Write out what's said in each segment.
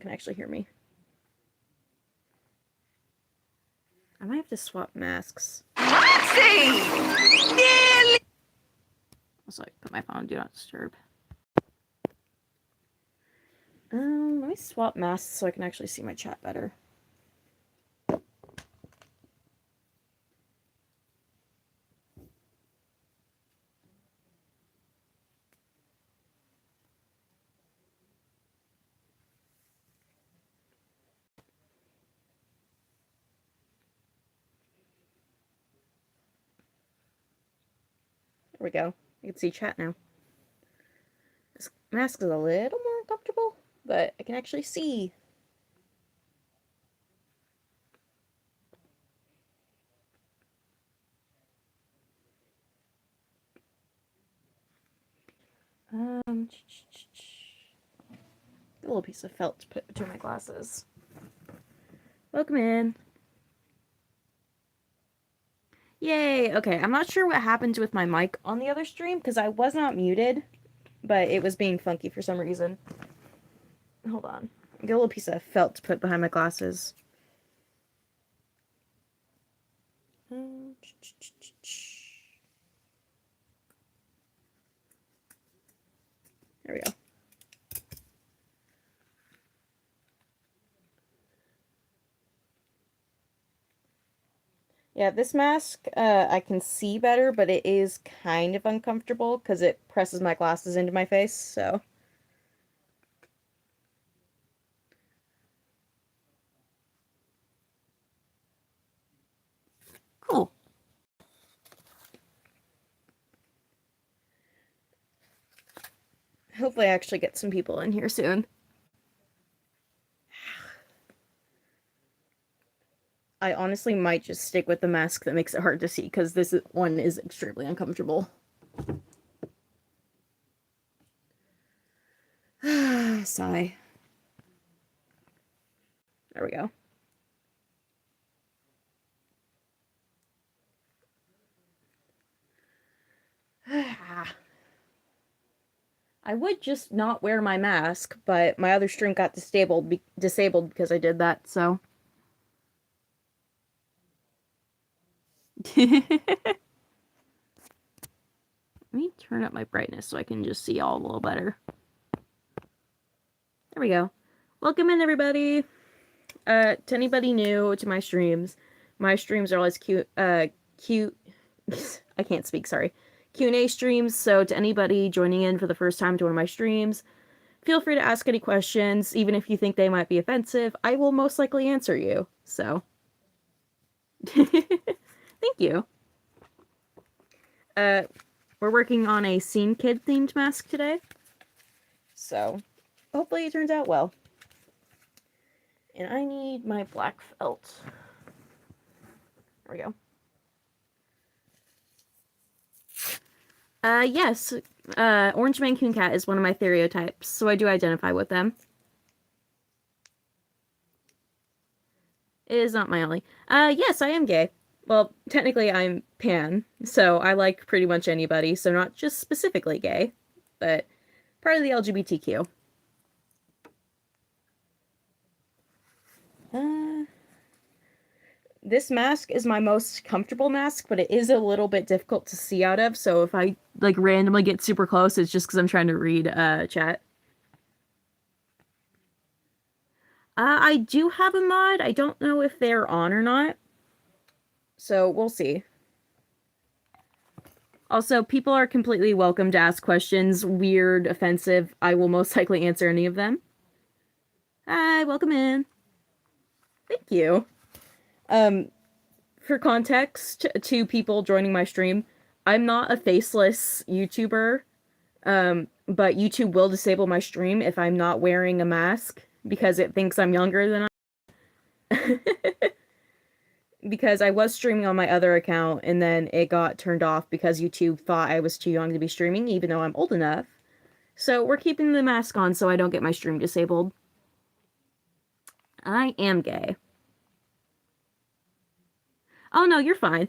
can actually hear me. I might have to swap masks. Roxy! Nearly! Also, put my phone on Do Not Disturb. Let me swap masks so I can actually see my chat better. There we go. You can see chat now. This mask is a little more uncomfortable, but I can actually see. A little piece of felt to put between my glasses. Welcome in. Yay! Okay, I'm not sure what happened with my mic on the other stream, because I was not muted, but it was being funky for some reason. Hold on. Get a little piece of felt to put behind my glasses. There we go. Yeah, this mask, I can see better, but it is kind of uncomfortable because it presses my glasses into my face, so. Cool. Hopefully I actually get some people in here soon. I honestly might just stick with the mask that makes it hard to see, because this one is extremely uncomfortable. Sigh. There we go. I would just not wear my mask, but my other stream got disabled because I did that, so. Let me turn up my brightness so I can just see y'all a little better. There we go. Welcome in, everybody. To anybody new to my streams are always cute. I can't speak, sorry. Q&A streams, so to anybody joining in for the first time to one of my streams, feel free to ask any questions, even if you think they might be offensive. I will most likely answer you, so. Thank you. We're working on a Scene Kid themed mask today, so hopefully it turns out well. And I need my black felt. There we go. Yes, Orange Mancoon Cat is one of my stereotypes, so I do identify with them. It is not my only. Yes, I am gay. Well, technically I'm pan, so I like pretty much anybody, so not just specifically gay, but part of the LGBTQ. This mask is my most comfortable mask, but it is a little bit difficult to see out of, so if I, like, randomly get super close, it's just because I'm trying to read, chat. I do have a mod. I don't know if they're on or not, so we'll see. Also, people are completely welcome to ask questions, weird, offensive. I will most likely answer any of them. Hi, welcome in. Thank you. For context to people joining my stream, I'm not a faceless YouTuber, but YouTube will disable my stream if I'm not wearing a mask because it thinks I'm younger than I because I was streaming on my other account and then it got turned off because YouTube thought I was too young to be streaming, even though I'm old enough. So we're keeping the mask on so I don't get my stream disabled. I am gay. Oh no, you're fine.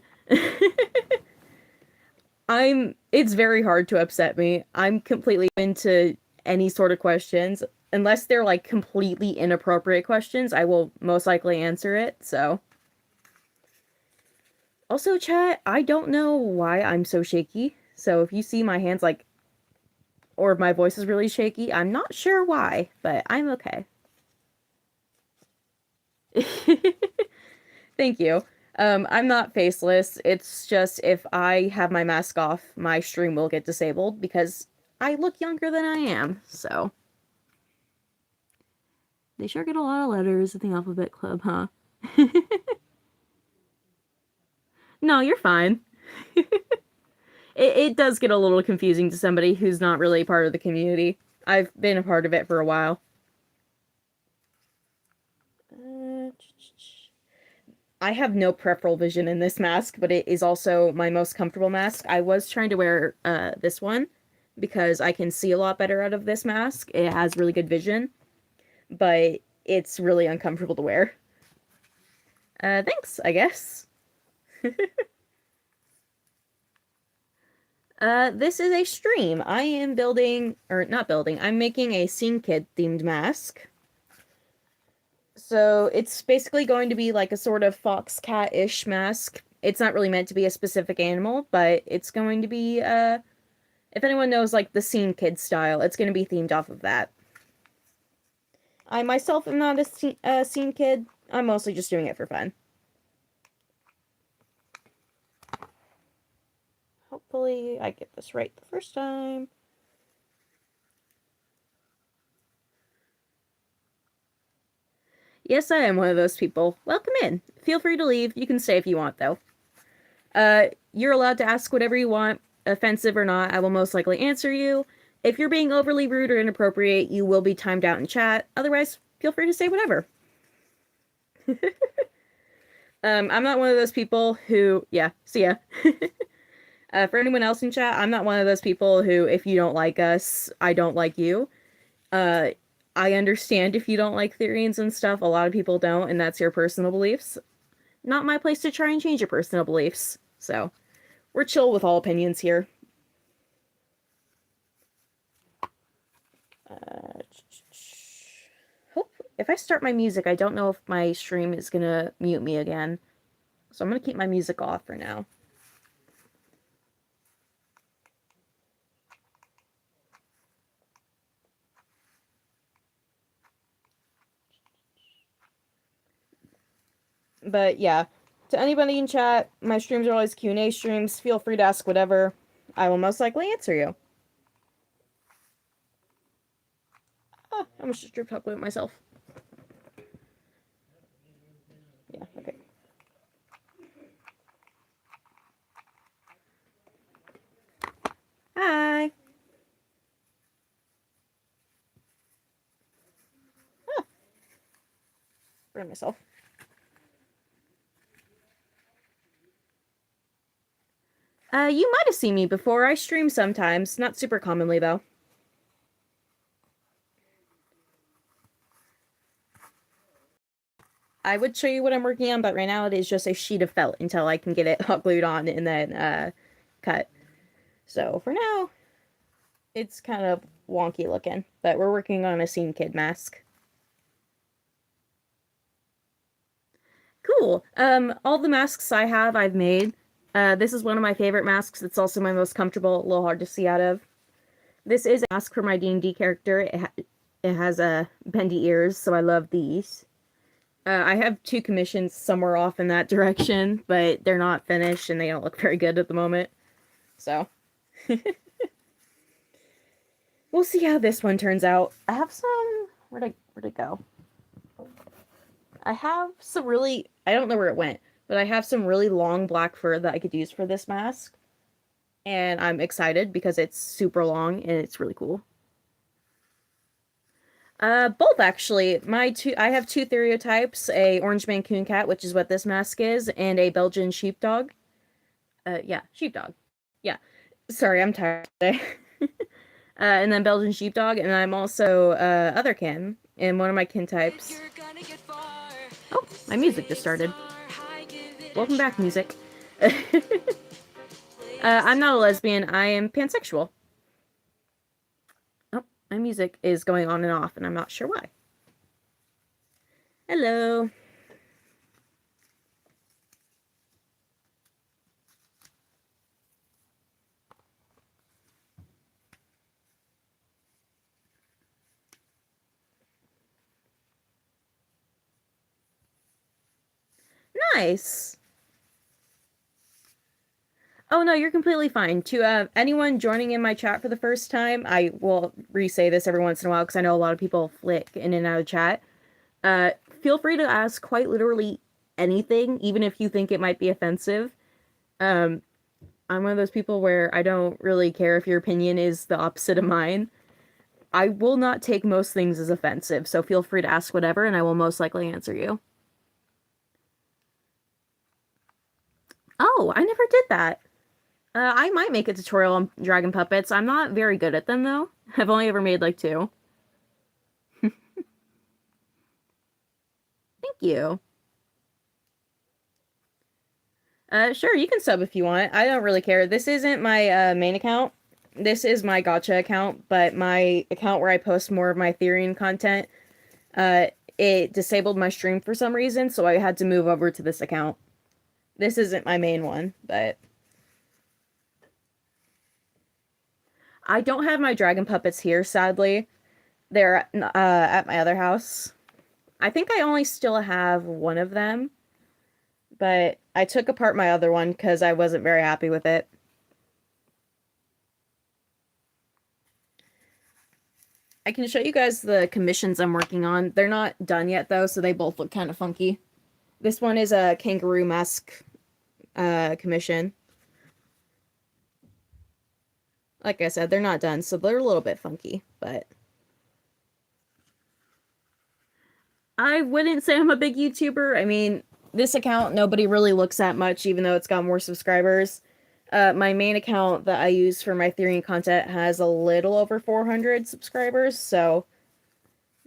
It's very hard to upset me. I'm completely into any sort of questions. unless they're like completely inappropriate questions, I will most likely answer it. So also, chat, I don't know why I'm so shaky. So if you see my hands like, or if my voice is really shaky, I'm not sure why, but I'm okay. Thank you. I'm not faceless. It's just if I have my mask off, my stream will get disabled because I look younger than I am. So they sure get a lot of letters at the Alphabet Club, huh? No, you're fine. It does get a little confusing to somebody who's not really part of the community. I've been a part of it for a while. I have no peripheral vision in this mask, but it is also my most comfortable mask. I was trying to wear this one because I can see a lot better out of this mask. It has really good vision, but it's really uncomfortable to wear. Thanks, I guess. This is a stream. I am building, or not building, I'm making a Scene Kid themed mask. So it's basically going to be like a sort of fox cat-ish mask. It's not really meant to be a specific animal, but it's going to be, if anyone knows like the Scene Kid style, it's going to be themed off of that. I myself am not a scene kid. I'm mostly just doing it for fun. Hopefully I get this right the first time. Yes, I am one of those people. Welcome in. Feel free to leave. You can stay if you want, though. You're allowed to ask whatever you want, offensive or not. I will most likely answer you. If you're being overly rude or inappropriate, you will be timed out in chat. Otherwise, feel free to say whatever. I'm not one of those people who... Yeah, see ya. For anyone else in chat, I'm not one of those people who, if you don't like us, I don't like you. I understand if you don't like Therians and stuff. A lot of people don't, and that's your personal beliefs. Not my place to try and change your personal beliefs. So, we're chill with all opinions here. Hope if I start my music, I don't know if my stream is gonna mute me again. So I'm gonna keep my music off for now. But yeah, to anybody in chat, my streams are always Q&A streams. Feel free to ask whatever. I will most likely answer you. I almost just drip chocolate myself. Yeah, okay. Hi. Burn myself. You might have seen me before. I stream sometimes, not super commonly though. I would show you what I'm working on, but right now it is just a sheet of felt until I can get it hot glued on and then cut. So for now, it's kind of wonky looking, but we're working on a Scene Kid mask. Cool. All the masks I have, I've made. This is one of my favorite masks. It's also my most comfortable, a little hard to see out of. This is a mask for my D&D character. It has bendy ears, so I love these. I have 2 commissions somewhere off in that direction, but they're not finished and they don't look very good at the moment. So, we'll see how this one turns out. I have some... Where'd it go? I have some really... I don't know where it went, but I have some really long black fur that I could use for this mask. And I'm excited because it's super long and it's really cool. Both actually. I have 2 stereotypes, a orange Mancoon cat, which is what this mask is, and a Belgian sheepdog. Yeah, sheepdog. Yeah. Sorry, I'm tired today. And then Belgian sheepdog, and I'm also, other kin, in one of my kin types. Oh, my music just started. Welcome back, music. I'm not a lesbian, I am pansexual. Oh, My music is going on and off, and I'm not sure why. Hello. Nice. Oh no, you're completely fine. To anyone joining in my chat for the first time, I will re-say this every once in a while because I know a lot of people flick in and out of chat. Uh, Feel free to ask quite literally anything, even if you think it might be offensive. Um, I'm one of those people where I don't really care if your opinion is the opposite of mine. I will not take most things as offensive, so feel free to ask whatever, and I will most likely answer you. Oh, I never did that. I might make a tutorial on dragon puppets. I'm not very good at them, though. I've only ever made like 2. Thank you. Sure, you can sub if you want. I don't really care. This isn't my main account. This is my gacha account, but my account where I post more of my Therian content, uh, it disabled my stream for some reason, so I had to move over to this account. This isn't my main one, but I don't have my dragon puppets here, sadly. They're at my other house. I think I only still have one of them, but I took apart my other one because I wasn't very happy with it. I can show you guys the commissions I'm working on. They're not done yet, though, so they both look kind of funky. This one is a kangaroo mask commission. Like I said, they're not done, so they're a little bit funky, but I wouldn't say I'm a big YouTuber. I mean, this account nobody really looks at much, even though it's got more subscribers. My main account that I use for my Therian content has a little over 400 subscribers, so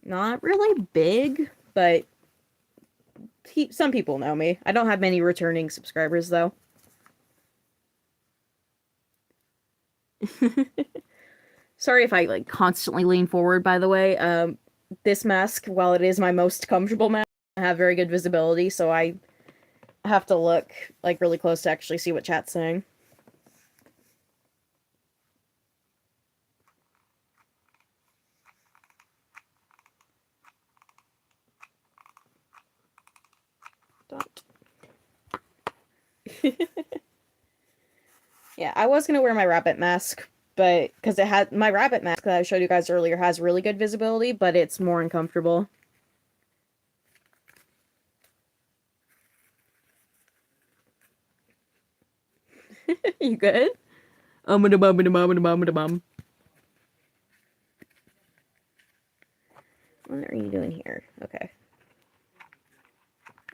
not really big, but some people know me. I don't have many returning subscribers, though. Sorry if I like constantly lean forward, by the way. This mask, while it is my most comfortable mask, I have very good visibility, so I have to look like really close to actually see what chat's saying. Don't. Yeah, I was gonna wear my rabbit mask, but because it had my rabbit mask that I showed you guys earlier has really good visibility, but it's more uncomfortable. You good? Bum. What are you doing here? Okay.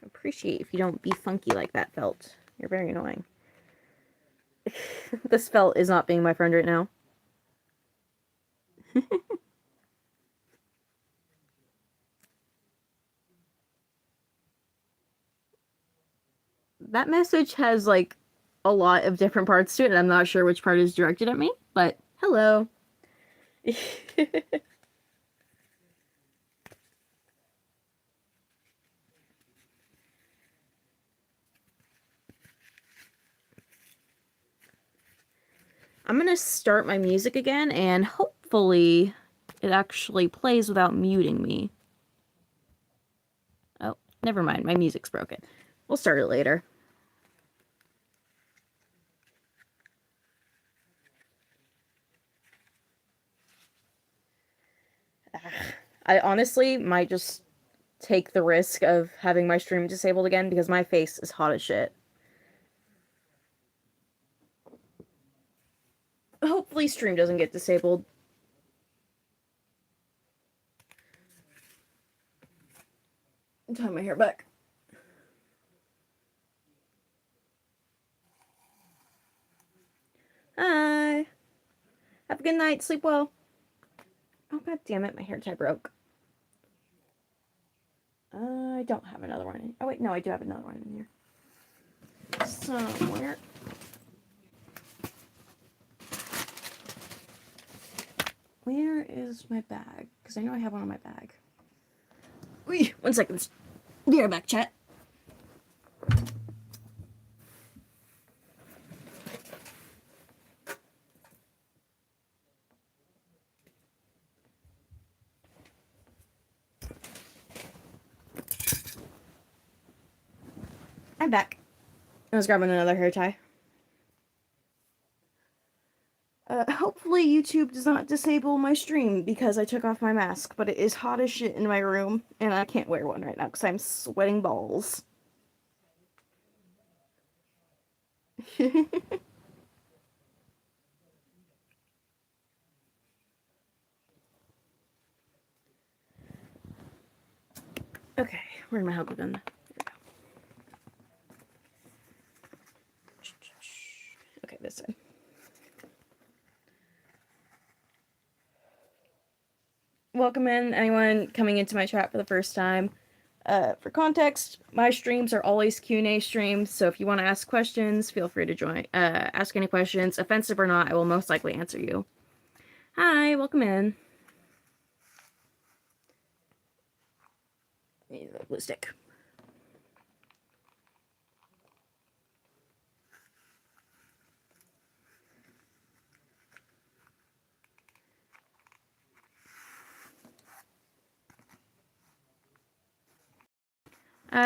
Appreciate if you don't be funky like that, Felt. You're very annoying. This Felt is not being my friend right now. That message has like a lot of different parts to it, and I'm not sure which part is directed at me, but hello. I'm gonna start my music again, and hopefully it actually plays without muting me. Oh, never mind. My music's broken. We'll start it later. I honestly might just take the risk of having my stream disabled again because my face is hot as shit. Hopefully stream doesn't get disabled. Tie my hair back. Hi. Have a good night. Sleep well. Oh, god damn it. My hair tie broke. I don't have another one in. Oh, wait. No, I do have another one in here. Somewhere. Where is my bag? Because I know I have one in my bag. Wait, 1 second. Be right back, chat. I'm back. I was grabbing another hair tie. Hopefully YouTube does not disable my stream because I took off my mask, but it is hot as shit in my room, and I can't wear one right now because I'm sweating balls. Okay, where's my hot glue gun? There we go. Okay, this side. Welcome in anyone coming into my chat for the first time. For context, my streams are always Q&A streams, so if you want to ask questions, feel free to join. Ask any questions, offensive or not, I will most likely answer you. Hi, welcome in. Need a glue stick.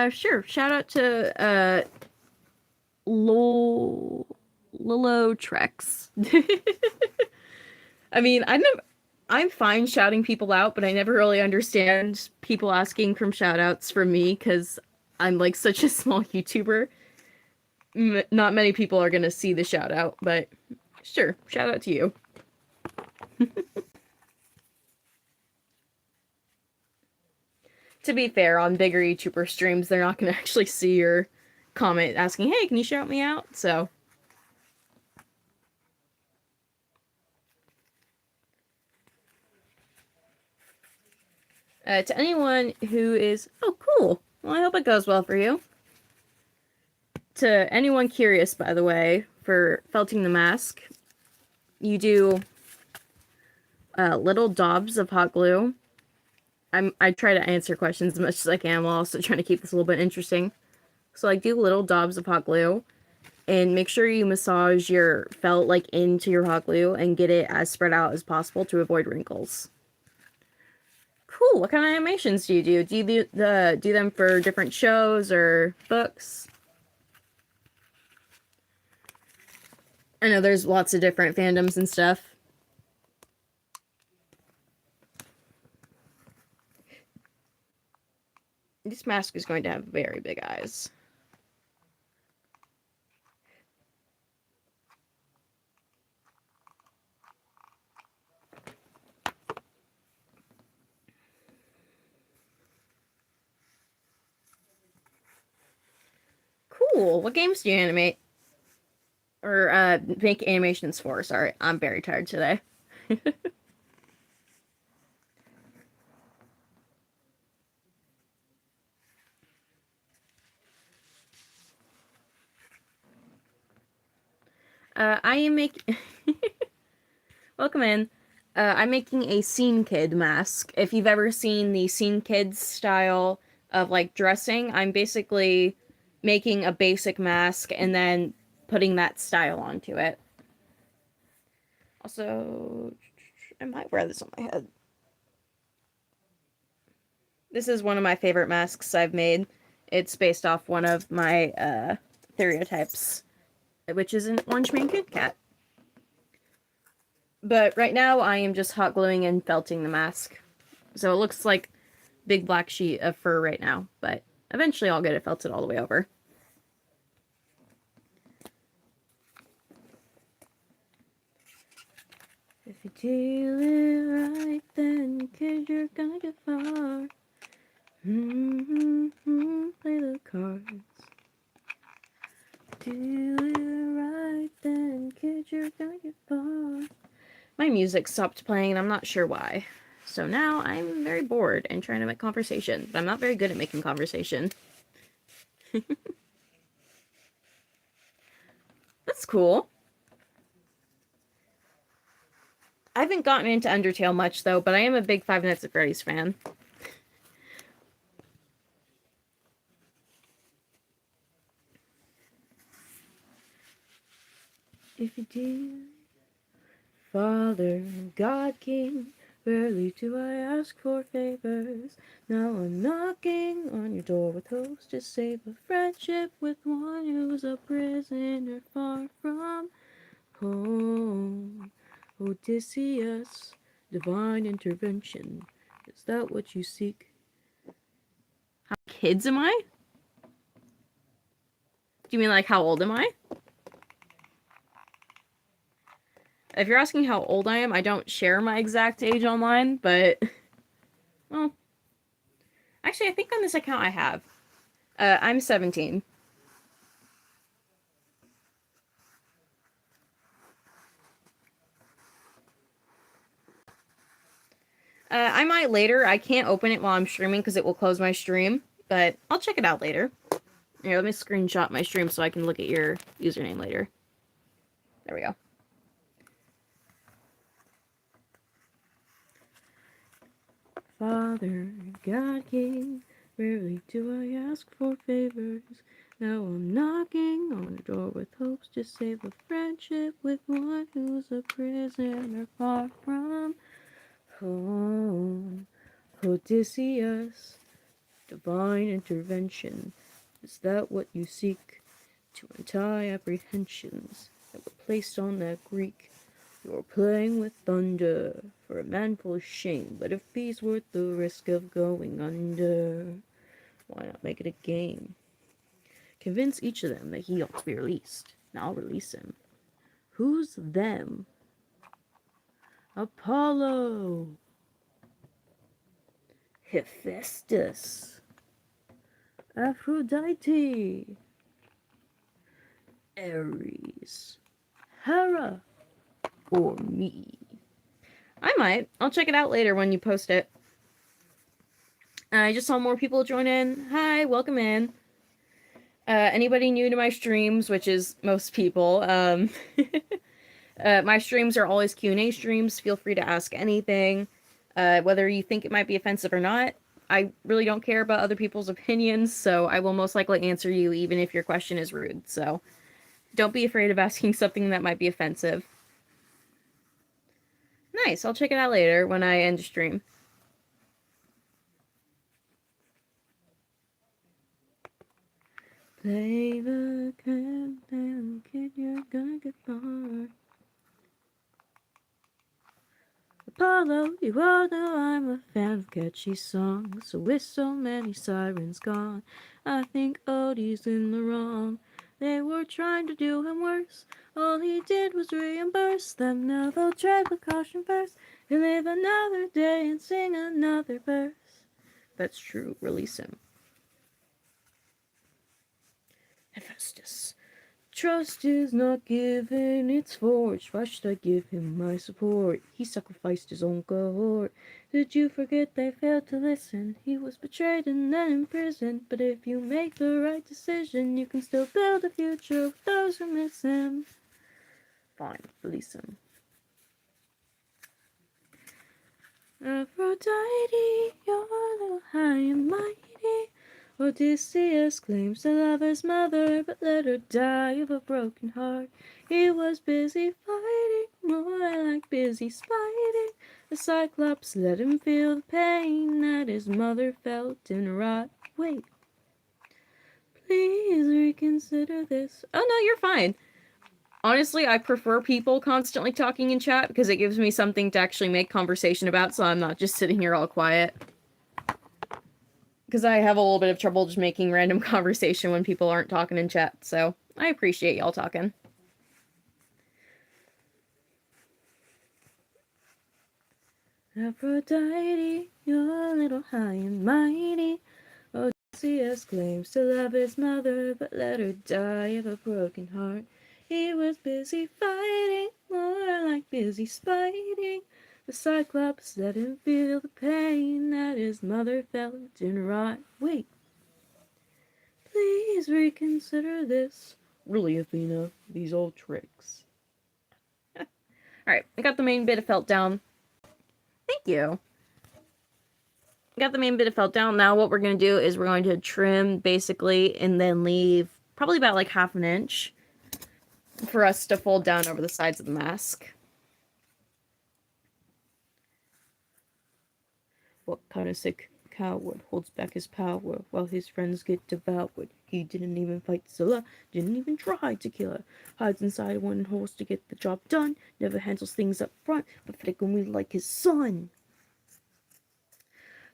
Sure. Shout out to Lolo Trex. I mean, I'm fine shouting people out, but I never really understand people asking from shout outs from me because I'm like such a small YouTuber. Not many people are gonna see the shout out, but sure, shout out to you. To be fair, on bigger YouTuber streams, they're not gonna actually see your comment asking, hey, can you shout me out? So. To anyone who is, oh, cool. Well, I hope it goes well for you. To anyone curious, by the way, for felting the mask, you do little daubs of hot glue. I try to answer questions as much as I can while also trying to keep this a little bit interesting. So like do little daubs of hot glue and make sure you massage your felt like into your hot glue and get it as spread out as possible to avoid wrinkles. Cool. What kind of animations do you do? Do you do them for different shows or books? I know there's lots of different fandoms and stuff. This mask is going to have very big eyes. Cool. What games do you animate? Or make animations for? Sorry, I'm very tired today. I am making... Welcome in. I'm making a Scene Kid mask. If you've ever seen the Scene Kids style of, like, dressing, I'm basically making a basic mask and then putting that style onto it. Also, I might wear this on my head. This is one of my favorite masks I've made. It's based off one of my stereotypes, which is an orange maned Kit Kat. But right now I am just hot gluing and felting the mask. So it looks like big black sheet of fur right now, but eventually I'll get it felted all the way over. If you do it right, then kid, you're gonna get far. Play the cards. Do it right, then kid, you're gonna get far. My music stopped playing and I'm not sure why. So now I'm very bored and trying to make conversation, but I'm not very good at making conversation. That's cool. I haven't gotten into Undertale much, though, but I am a big Five Nights at Freddy's fan. If you did, Father, God, King, rarely do I ask for favors. Now I'm knocking on your door with hopes to save a friendship with one who's a prisoner far from home. Odysseus, divine intervention. Is that what you seek? How kids am I? Do you mean like how old am I? If you're asking how old I am, I don't share my exact age online, but well, actually I think on this account I have. I'm 17. I might later. I can't open it while I'm streaming because it will close my stream, but I'll check it out later. Here, let me screenshot my stream so I can look at your username later. There we go. Father, God, King, rarely do I ask for favors. Now I'm knocking on the door with hopes to save a friendship with one who's a prisoner far from home. Odysseus, divine intervention. Is that what you seek? To untie apprehensions that were placed on that Greek. You're playing with thunder for a man full of shame, but if he's worth the risk of going under, why not make it a game? Convince each of them that he ought to be released. Now I'll release him. Who's them? Apollo! Hephaestus! Aphrodite! Ares! Hera! Or me? I might. I'll check it out later when you post it. I just saw more people join in. Hi, welcome in. Anybody new to my streams, which is most people, my streams are always Q&A streams. Feel free to ask anything, whether you think it might be offensive or not. I really don't care about other people's opinions, so I will most likely answer you even if your question is rude. So don't be afraid of asking something that might be offensive. Nice, I'll check it out later when I end the stream. Play the countdown, kid, you're gonna get far. Apollo, you all know I'm a fan of catchy songs. So with so many sirens gone, I think Odie's in the wrong. They were trying to do him worse. All he did was reimburse them. Now they'll tread with caution first and live another day and sing another verse. That's true. Release him. Hephaestus. Trust is not given, it's forged. Why should I give him my support? He sacrificed his own cohort. Did you forget they failed to listen? He was betrayed and then imprisoned. But if you make the right decision, you can still build a future with those who miss him. Fine, release him. Aphrodite, you're a little high and mighty. Odysseus claims to love his mother, but let her die of a broken heart. He was busy fighting, more like busy spiting. The Cyclops let him feel the pain that his mother felt in her eye. Wait. Please reconsider this. Oh no, you're fine. Honestly, I prefer people constantly talking in chat because it gives me something to actually make conversation about, so I'm not just sitting here all quiet. Because I have a little bit of trouble just making random conversation when people aren't talking in chat, so I appreciate y'all talking. Aphrodite, you're a little high and mighty. Odysseus claims to love his mother, but let her die of a broken heart. He was busy fighting, more like busy spiting. The Cyclops let him feel the pain that his mother felt in her eye. Wait. Please reconsider this. Really, Athena, these old tricks. Alright, I got the main bit of felt down. Thank you. Got the main bit of felt down. Now what we're going to do is we're going to trim basically and then leave probably about like 1/2 inch for us to fold down over the sides of the mask. What kind of sick coward holds back his power while his friends get devoured? He didn't even fight Zilla, didn't even try to kill her. Hides inside one horse to get the job done, never handles things up front, but flickingly like his son.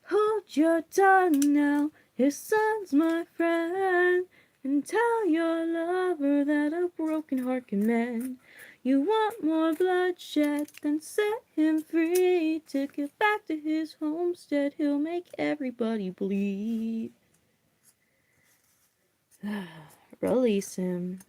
Hold your tongue now, his son's my friend, and tell your lover that a broken heart can mend. You want more bloodshed, then set him free. To get back to his homestead, he'll make everybody bleed. Release him.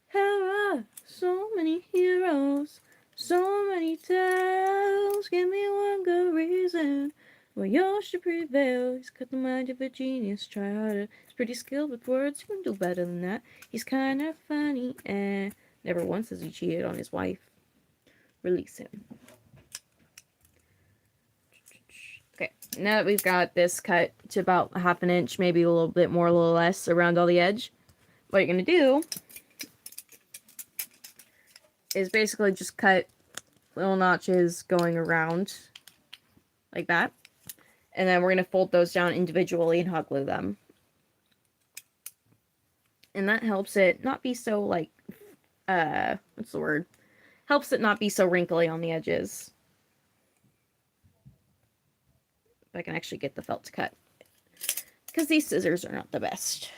Hera, so many heroes, so many tales. Give me one good reason why yours should prevail. He's got the mind of a genius, try harder. He's pretty skilled with words, you can do better than that. He's kinda funny, and never once has he cheated on his wife. Release him. Okay, now that we've got this cut to about 1/2 inch, maybe a little bit more, a little less, around all the edge, what you're gonna do is basically just cut little notches going around like that. And then we're going to fold those down individually and hot glue them. And that helps it not be so like, what's the word? Helps it not be so wrinkly on the edges. If I can actually get the felt to cut. Because these scissors are not the best.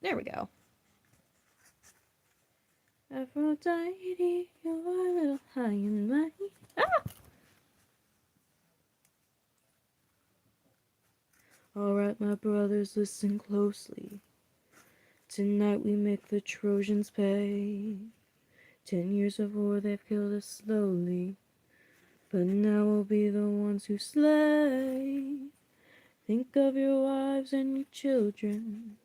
There we go. Aphrodite, you're a little high and mighty. Ah! Alright, my brothers, listen closely. Tonight we make the Trojans pay. 10 years of war, they've killed us slowly. But now we'll be the ones who slay. Think of your wives and your children.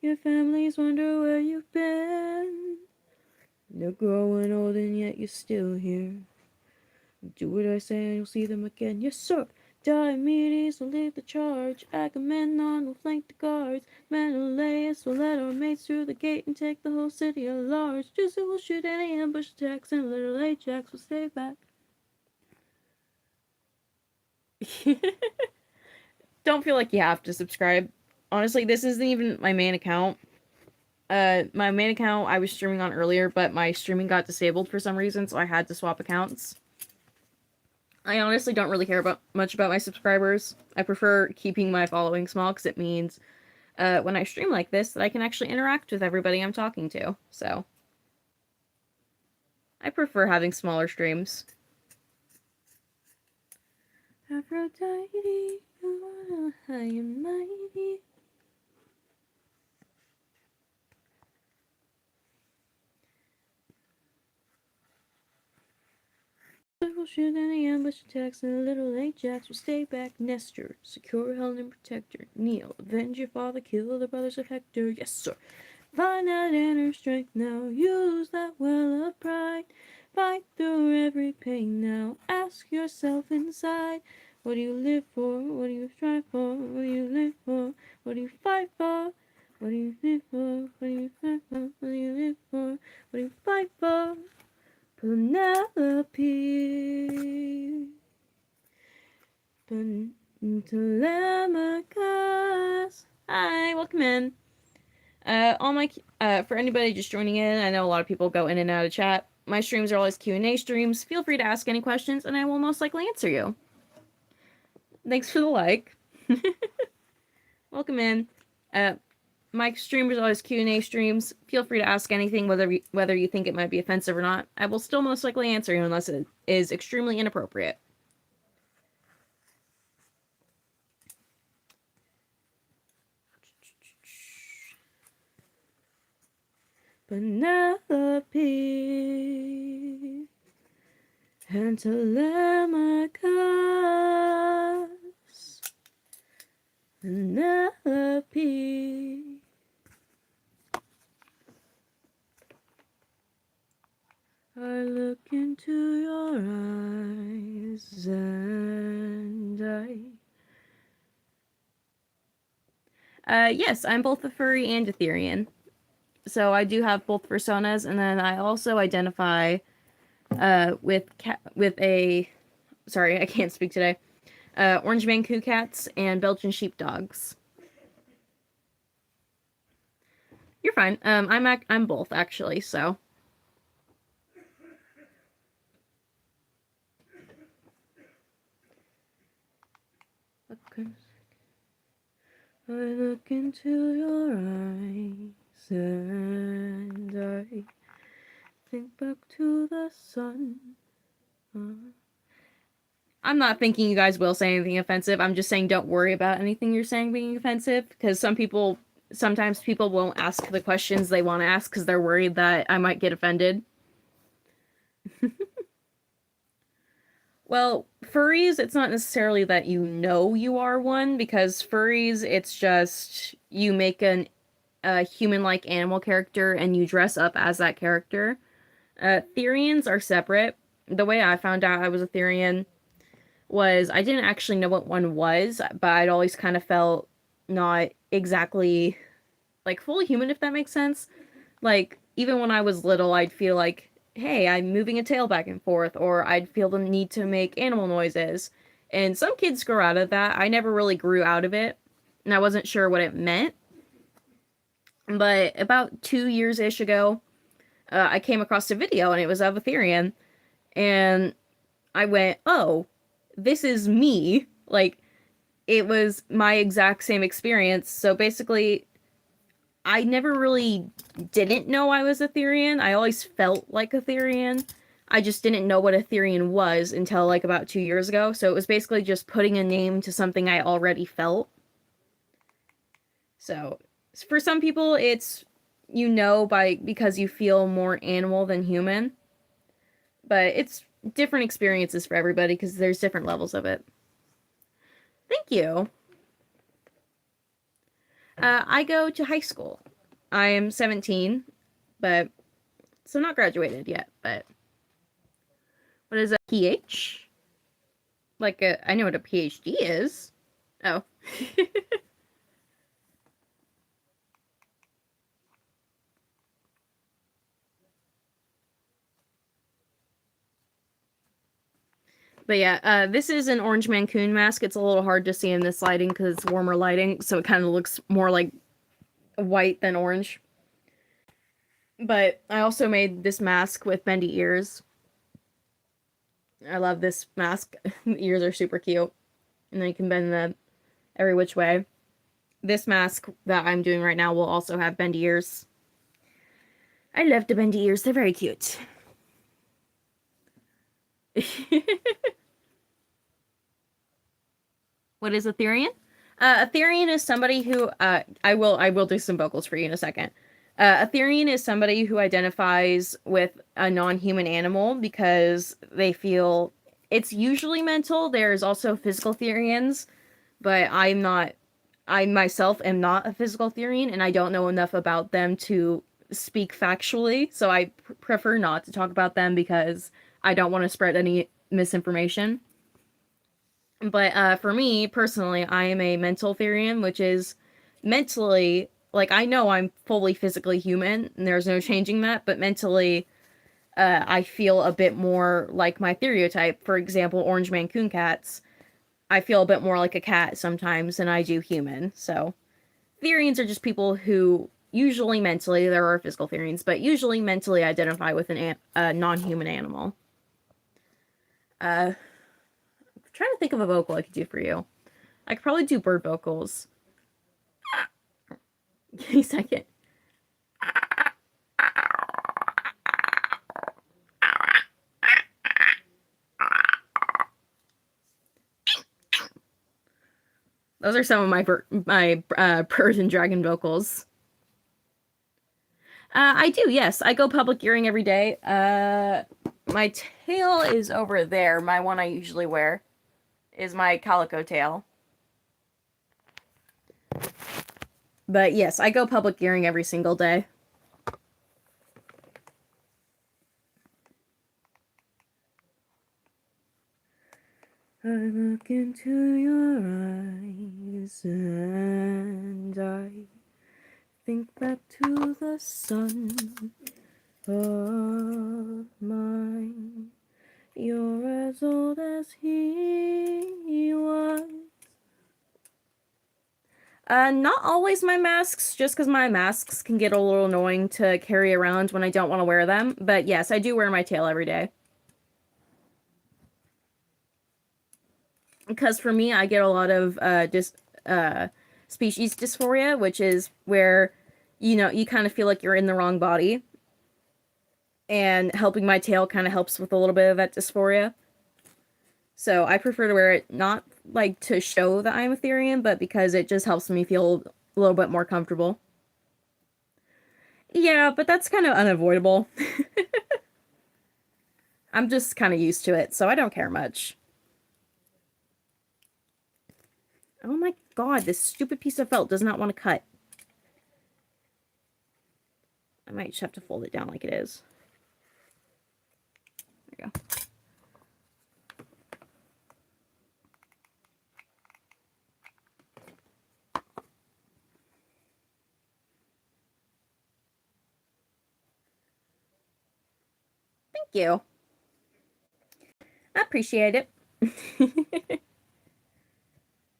Your families wonder where you've been. They're growing old and yet you're still here. Do what I say and you'll see them again. Yes, sir. Diomedes will lead the charge. Agamemnon will flank the guards. Menelaus will let our mates through the gate and take the whole city at large. Zeus will shoot any ambush attacks and little Ajax will stay back. Don't feel like you have to subscribe. Honestly, this isn't even my main account. My main account I was streaming on earlier, but my streaming got disabled for some reason, so I had to swap accounts. I honestly don't really care much about my subscribers. I prefer keeping my following small because it means when I stream like this that I can actually interact with everybody I'm talking to. So I prefer having smaller streams. Aphrodite, you are high and mighty. Will shoot any ambush attacks, and little Ajax will stay back. Nestor, secure Helen and protect her. Neil, avenge your father, kill the brothers of Hector. Yes, sir. Find that inner strength now, use that well of pride. Fight through every pain now, ask yourself inside. What do you live for? What do you strive for? What do you live for? What do you fight for? What do you live for? What do you fight for? What do you live for? What do you fight for? Penelope, Telemachus. Hi, welcome in. All my for anybody just joining in, I know a lot of people go in and out of chat. My streams are always Q&A streams. Feel free to ask any questions, and I will most likely answer you. Thanks for the like. Welcome in. My streams are always Q&A streams. Feel free to ask anything, whether you think it might be offensive or not. I will still most likely answer you unless it is extremely inappropriate. Penelope and Telemachus. Penelope I look into your eyes and yes, I'm both a furry and a Therian. So I do have both personas, and then I also identify with a sorry, I can't speak today. Orange Mancoon cats and Belgian sheepdogs. You're fine. I'm both actually. So I look into your eyes and I think back to the sun. I'm not thinking you guys will say anything offensive. I'm just saying don't worry about anything you're saying being offensive, because sometimes people won't ask the questions they want to ask because they're worried that I might get offended. Well, furries, it's not necessarily that you know you are one, because furries, it's just you make a human-like animal character and you dress up as that character. Therians are separate. The way I found out I was a Therian was I didn't actually know what one was, but I'd always kind of felt not exactly like fully human, if that makes sense. Like, even when I was little, I'd feel like, hey, I'm moving a tail back and forth, or I'd feel the need to make animal noises. And some kids grow out of that. I never really grew out of it, and I wasn't sure what it meant. But about 2 years ish ago, I came across a video, and it was of a Therian, and I went, oh, this is me. Like, it was my exact same experience. So basically, I never really didn't know I was a Therian. I always felt like a Therian. I just didn't know what a Therian was until like about 2 years ago. So it was basically just putting a name to something I already felt. So for some people, it's because you feel more animal than human. But it's different experiences for everybody because there's different levels of it. Thank you. I go to high school. I am 17, but so not graduated yet. But what is a PH? I know what a PhD is. Oh. But yeah, this is an Orange Mancoon mask. It's a little hard to see in this lighting because it's warmer lighting, so it kind of looks more like white than orange. But I also made this mask with bendy ears. I love this mask. The ears are super cute. And then you can bend them every which way. This mask that I'm doing right now will also have bendy ears. I love the bendy ears. They're very cute. What is a Therian? A Therian is somebody who I will do some vocals for you in a second. A Therian is somebody who identifies with a non-human animal because they feel it's usually mental. There's also physical Therians, but I myself am not a physical Therian, and I don't know enough about them to speak factually, so I prefer not to talk about them because I don't want to spread any misinformation. But for me personally, I am a mental Therian, which is mentally like I know I'm fully physically human, and there's no changing that. But mentally, I feel a bit more like my stereotype. For example, Orange Mancoon cats. I feel a bit more like a cat sometimes than I do human. So Therians are just people who usually mentally, there are physical Therians, but usually mentally identify with a non-human animal. Trying to think of a vocal I could do for you. I could probably do bird vocals. Give me a second. Those are some of my bird and dragon vocals. I do, yes. I go public earring every day. My tail is over there. My one I usually wear is my calico tail. But yes, I go public earring every single day. I look into your eyes and I think back to the sun of mine. You're as old as he was. Not always my masks, just because my masks can get a little annoying to carry around when I don't want to wear them. But yes, I do wear my tail every day. Because for me, I get a lot of species dysphoria, which is where, you know, you kind of feel like you're in the wrong body. And helping my tail kind of helps with a little bit of that dysphoria. So I prefer to wear it not like to show that I'm Ethereum, but because it just helps me feel a little bit more comfortable. Yeah, but that's kind of unavoidable. I'm just kind of used to it, so I don't care much. Oh my god, this stupid piece of felt does not want to cut. I might just have to fold it down like it is. There we go. Thank you. I appreciate it.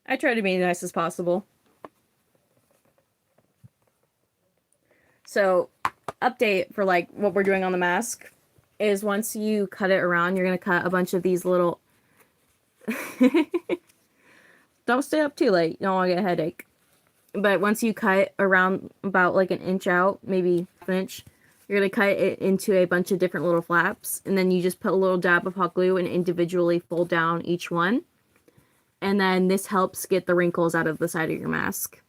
I try to be as nice as possible. So, update for like what we're doing on the mask is once you cut it around, you're going to cut a bunch of these little... Don't stay up too late. You don't want to get a headache. But once you cut around about like an inch out, maybe half an inch, you're going to cut it into a bunch of different little flaps. And then you just put a little dab of hot glue and individually fold down each one. And then this helps get the wrinkles out of the side of your mask.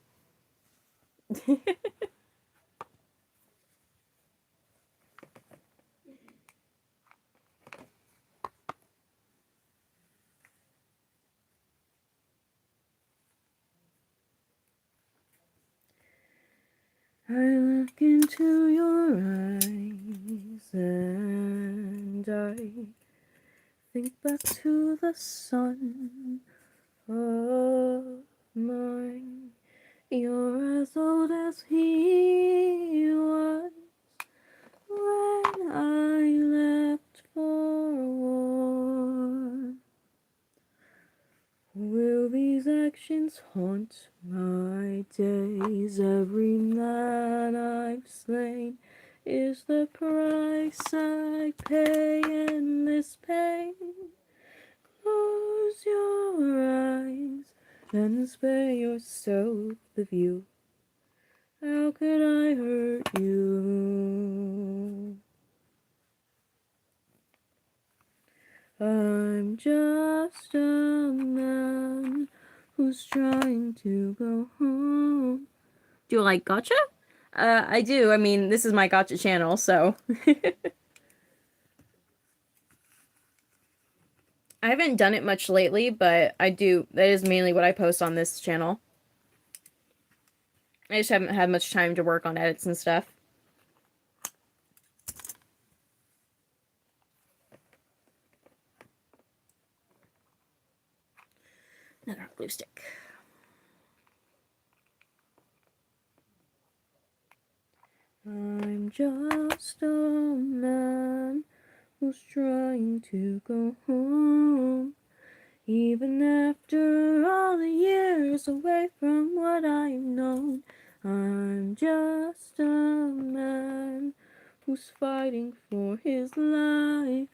I look into your eyes and I think back to the sun of mine. You're as old as he was when I left for war. Will these actions haunt my days? Every man I've slain is the price I pay in this pain. Close your eyes and spare yourself the view. How could I hurt you? I'm just a man who's trying to go home. Do you like gacha? I do. I mean, this is my gacha channel, so. I haven't done it much lately, but I do. That is mainly what I post on this channel. I just haven't had much time to work on edits and stuff. Another glue stick. I'm just a man who's trying to go home. Even after all the years away from what I've known, I'm just a man who's fighting for his life.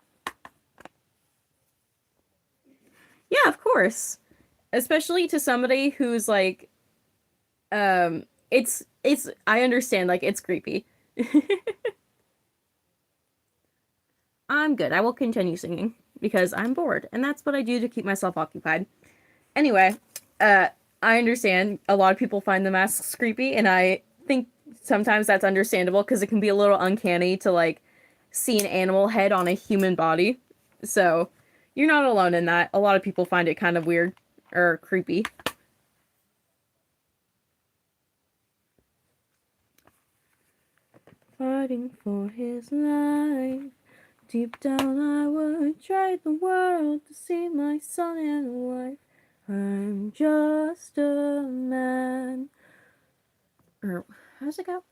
Yeah, of course. Especially to somebody who's like, it's, I understand, like, it's creepy. I'm good. I will continue singing because I'm bored, and that's what I do to keep myself occupied. Anyway, I understand a lot of people find the masks creepy, and I think sometimes that's understandable because it can be a little uncanny to, like, see an animal head on a human body. So, you're not alone in that. A lot of people find it kind of weird or creepy. Fighting for his life. Deep down I would trade the world to see my my son and wife. I'm just a man. Or, how does it go?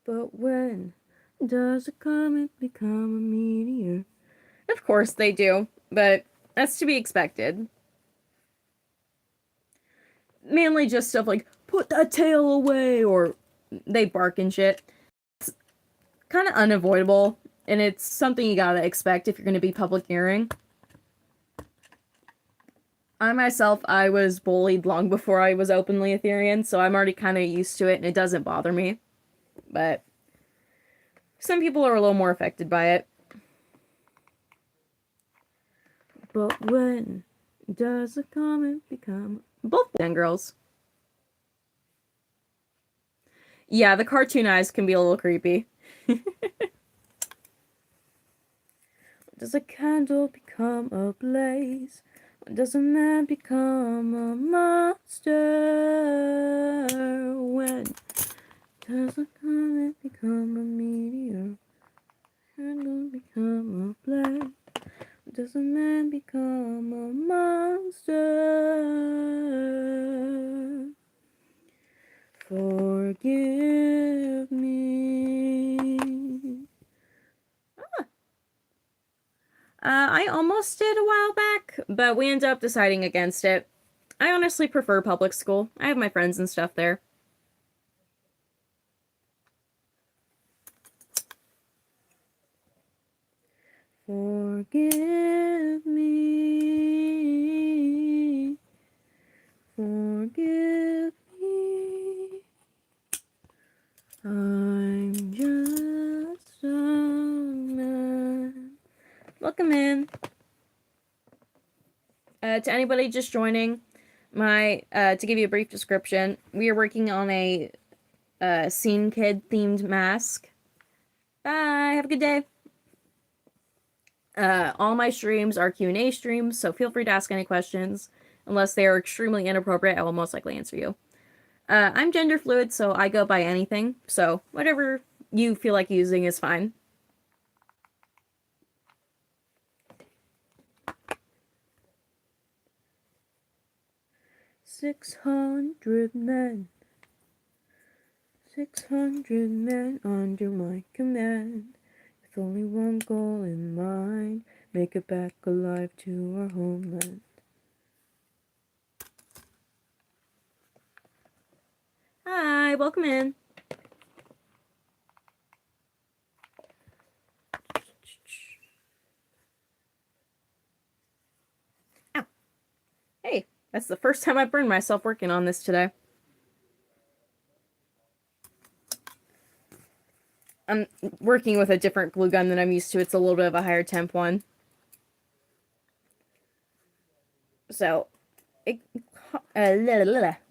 But when does a comet become a meteor? Of course they do, but that's to be expected. Mainly just stuff like, put that tail away, or they bark and shit. It's kind of unavoidable, and it's something you gotta expect if you're gonna be public hearing. I myself, I was bullied long before I was openly Etherean, so I'm already kind of used to it, and it doesn't bother me. But some people are a little more affected by it. But when does a comet become... Both and girls. Yeah, the cartoon eyes can be a little creepy. Does a candle become a blaze? When does a man become a monster? When does a comet become a meteor? Candle become a blaze? Does a man become a monster? Forgive me. I almost did a while back, but we ended up deciding against it. I honestly prefer public school. I have my friends and stuff there. Forgive me. Forgive me. I'm just a man. Welcome in. To anybody just joining, to give you a brief description, we are working on a Scene Kid themed mask. Bye. Have a good day. All my streams are Q&A streams, so feel free to ask any questions. Unless they are extremely inappropriate, I will most likely answer you. I'm gender fluid, so I go by anything, so whatever you feel like using is fine. "600 men. 600 men under my command. With only one goal in mind, make it back alive to our homeland." Hi, welcome in. Ow. Hey, that's the first time I burned myself working on this today. I'm working with a different glue gun than I'm used to. It's a little bit of a higher temp one. So,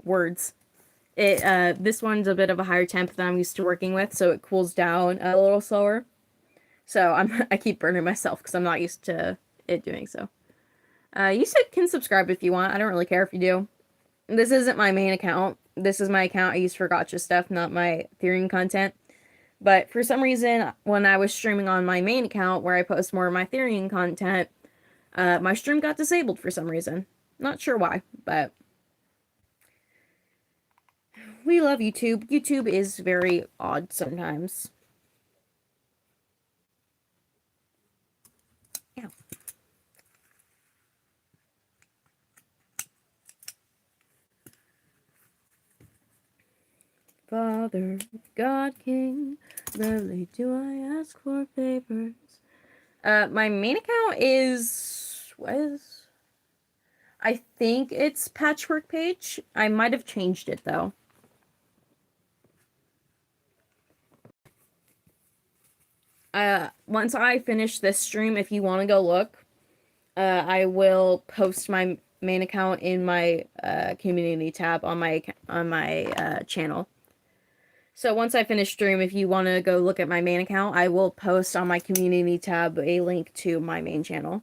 words. This one's a bit of a higher temp than I'm used to working with, so it cools down a little slower. So I keep burning myself because I'm not used to it doing so. You can subscribe if you want. I don't really care if you do. This isn't my main account. This is my account I use for gotcha stuff, not my Ethereum content. But for some reason, when I was streaming on my main account, where I post more of my Ethereum content, my stream got disabled for some reason. Not sure why, but we love YouTube. YouTube is very odd sometimes. Ow. Father, God, King, rarely do I ask for favors. My main account I think it's Patchwork Page. I might have changed it though. Once I finish this stream, if you want to go look, I will post my main account in my community tab on my channel. So once I finish stream, if you want to go look at my main account, I will post on my community tab a link to my main channel.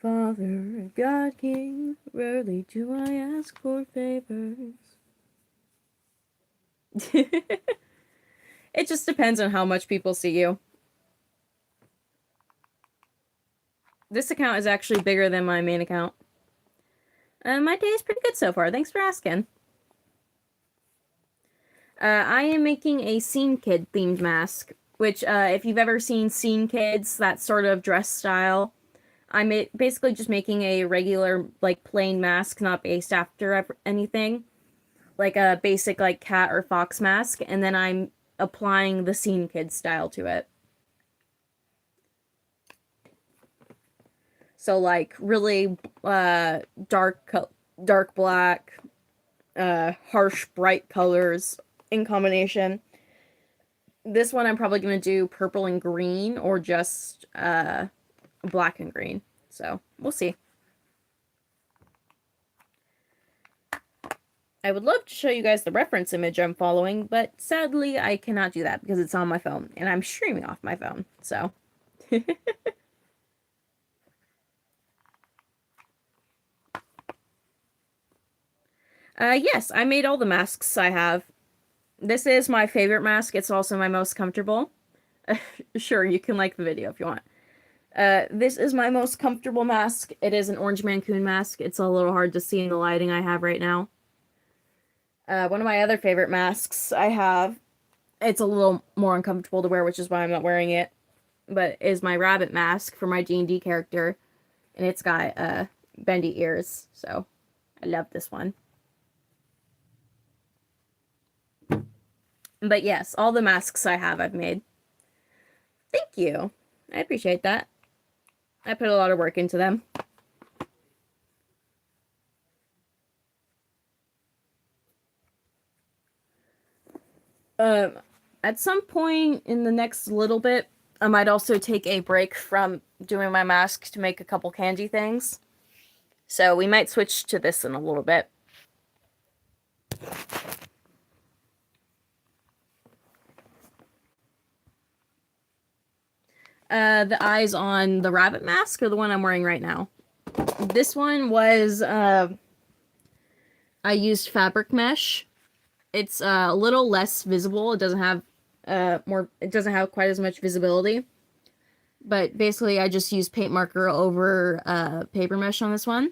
Father, God, King, rarely do I ask for favors. It just depends on how much people see you. This account is actually bigger than my main account. My day is pretty good so far. Thanks for asking. I am making a Scene Kid themed mask, which, if you've ever seen Scene Kids, that sort of dress style, I'm basically just making a regular, like, plain mask, not based after anything. Like a basic, like, cat or fox mask, and then I'm applying the Scene Kid style to it. So, like, really, dark black, harsh, bright colors in combination. This one I'm probably going to do purple and green, or just, black and green. So, we'll see. I would love to show you guys the reference image I'm following, but sadly I cannot do that because it's on my phone, and I'm streaming off my phone, so. Yes, I made all the masks I have. This is my favorite mask. It's also my most comfortable. Sure, you can like the video if you want. This is my most comfortable mask. It is an orange Mancoon mask. It's a little hard to see in the lighting I have right now. One of my other favorite masks I have, it's a little more uncomfortable to wear, which is why I'm not wearing it, but is my rabbit mask for my D&D character, and it's got, bendy ears, so I love this one. But yes, all the masks I have I've made. Thank you. I appreciate that. I put a lot of work into them. At some point in the next little bit, I might also take a break from doing my mask to make a couple candy things. So we might switch to this in a little bit. The eyes on the rabbit mask or the one I'm wearing right now? This one was, I used fabric mesh. It's a little less visible. It doesn't have it doesn't have quite as much visibility. But basically I just used paint marker over paper mesh on this one.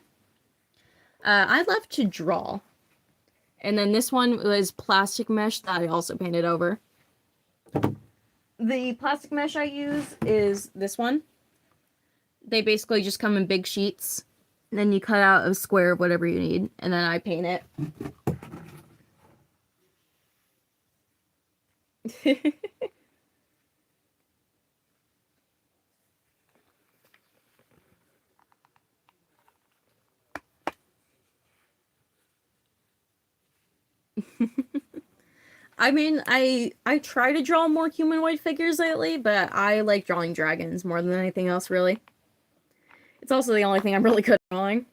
I love to draw. And then this one was plastic mesh that I also painted over. The plastic mesh I use is this one. They basically just come in big sheets. And then you cut out a square of whatever you need, and then I paint it. I mean, I try to draw more humanoid figures lately, but I like drawing dragons more than anything else, really. It's also the only thing I'm really good at drawing.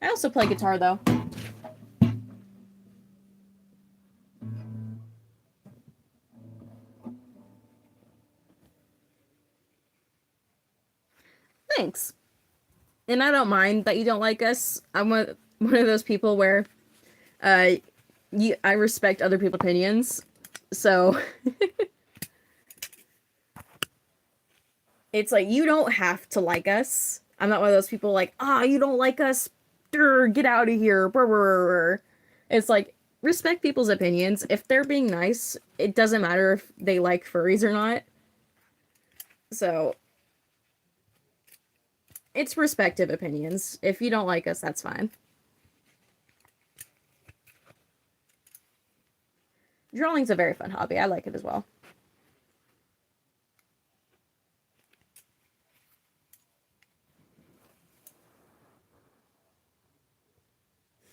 I also play guitar, though. Thanks. And I don't mind that you don't like us. I'm one of those people where I respect other people's opinions. So it's like, you don't have to like us. I'm not one of those people like, you don't like us, get out of here. Brr, brr, brr. It's like, respect people's opinions. If they're being nice, it doesn't matter if they like furries or not. So it's respective opinions. If you don't like us, that's fine. Drawing's a very fun hobby. I like it as well.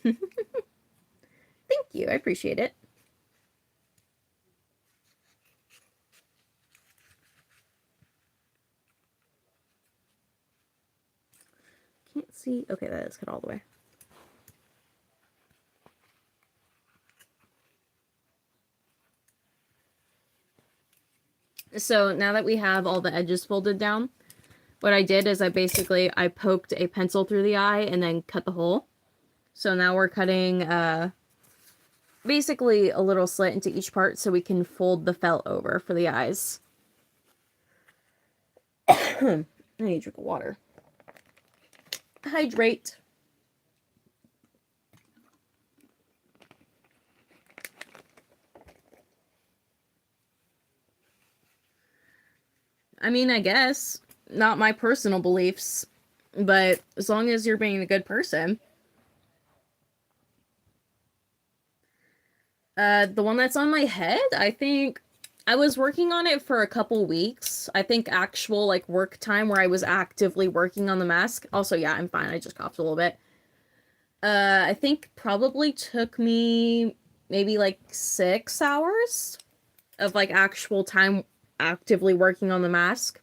Thank you. I appreciate it. Can't see. Okay, that is cut all the way. So now that we have all the edges folded down, what I did is I poked a pencil through the eye and then cut the hole. So now we're cutting basically a little slit into each part so we can fold the felt over for the eyes. I need a drink of water. Hydrate. I mean, I guess. Not my personal beliefs. But as long as you're being a good person. The one that's on my head, I think I was working on it for a couple weeks. I think actual like work time where I was actively working on the mask. Also, yeah, I'm fine. I just coughed a little bit. I think probably took me maybe like 6 hours of like actual time actively working on the mask.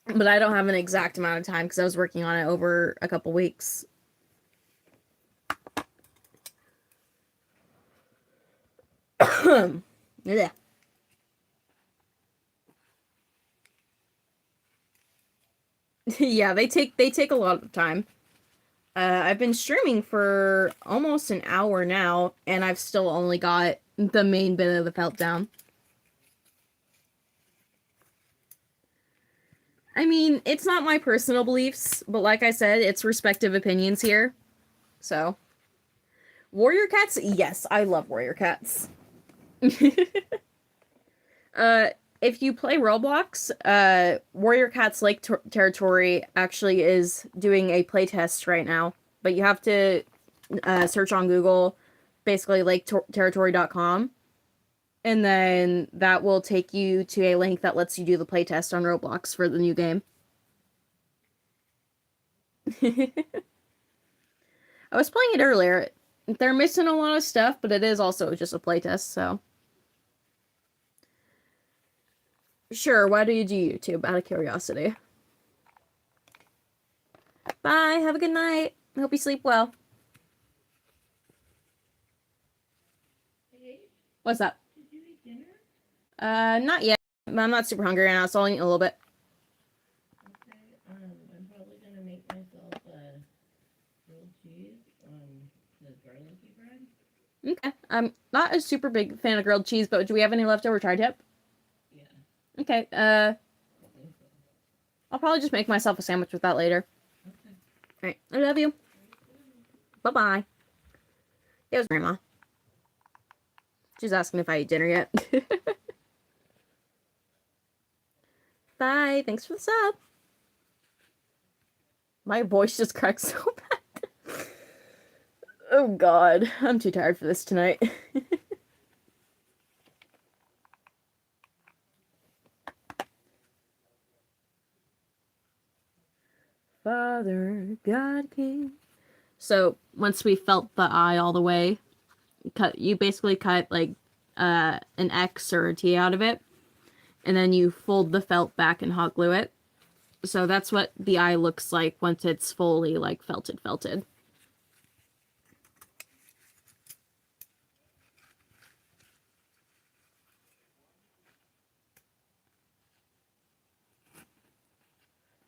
But I don't have an exact amount of time because I was working on it over a couple weeks. Yeah. Yeah, they take a lot of time. I've been streaming for almost an hour now, and I've still only got the main bit of the felt down. I mean, it's not my personal beliefs, but like I said, it's respective opinions here. So, warrior cats? Yes, I love warrior cats. uh, if you play Roblox, Warrior Cats Lake Territory actually is doing a playtest right now, but you have to search on Google, basically laketerritory.com, and then that will take you to a link that lets you do the playtest on Roblox for the new game. I was playing it earlier. They're missing a lot of stuff, but it is also just a playtest, so. Sure, why do you do YouTube? Out of curiosity. Bye, have a good night. I hope you sleep well. What's up? Did you eat dinner? Not yet. I'm not super hungry right now, so I'll eat a little bit. Okay. I'm probably gonna make myself a grilled cheese on the garlicky bread. Okay. I'm not a super big fan of grilled cheese, but do we have any leftover tri-tip? Yeah, Okay. I think so. I'll probably just make myself a sandwich with that later. Okay. Alright. I love you. Bye-bye. It was Grandma. She's asking if I ate dinner yet. Bye. Thanks for the sub. My voice just cracks so bad. Oh god. I'm too tired for this tonight. Father, God, King. So once we felt the eye all the way, you basically cut like an X or a T out of it, and then you fold the felt back and hot glue it. So that's what the eye looks like once it's fully like felted.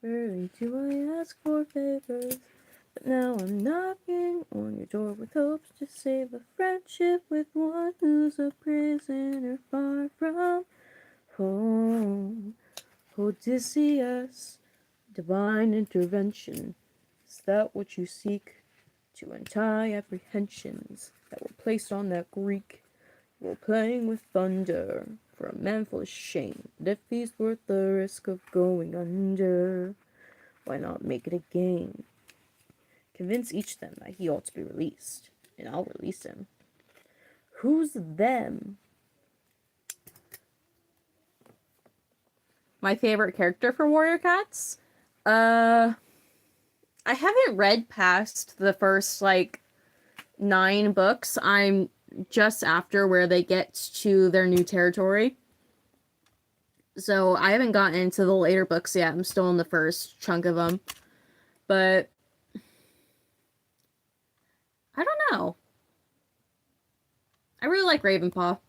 Rarely do I ask for favors, but now I'm knocking on your door with hopes to save a friendship with one who's a prisoner far from home. Odysseus, divine intervention, is that what you seek? To untie apprehensions that were placed on that Greek? You were playing with thunder for a man full of shame, but if he's worth the risk of going under, why not make it a game? Convince each of them that he ought to be released, and I'll release him. Who's them? My favorite character for Warrior Cats? I haven't read past the first, like, 9 books. I'm just after where they get to their new territory. So I haven't gotten into the later books yet. I'm still in the first chunk of them. But I don't know. I really like Ravenpaw.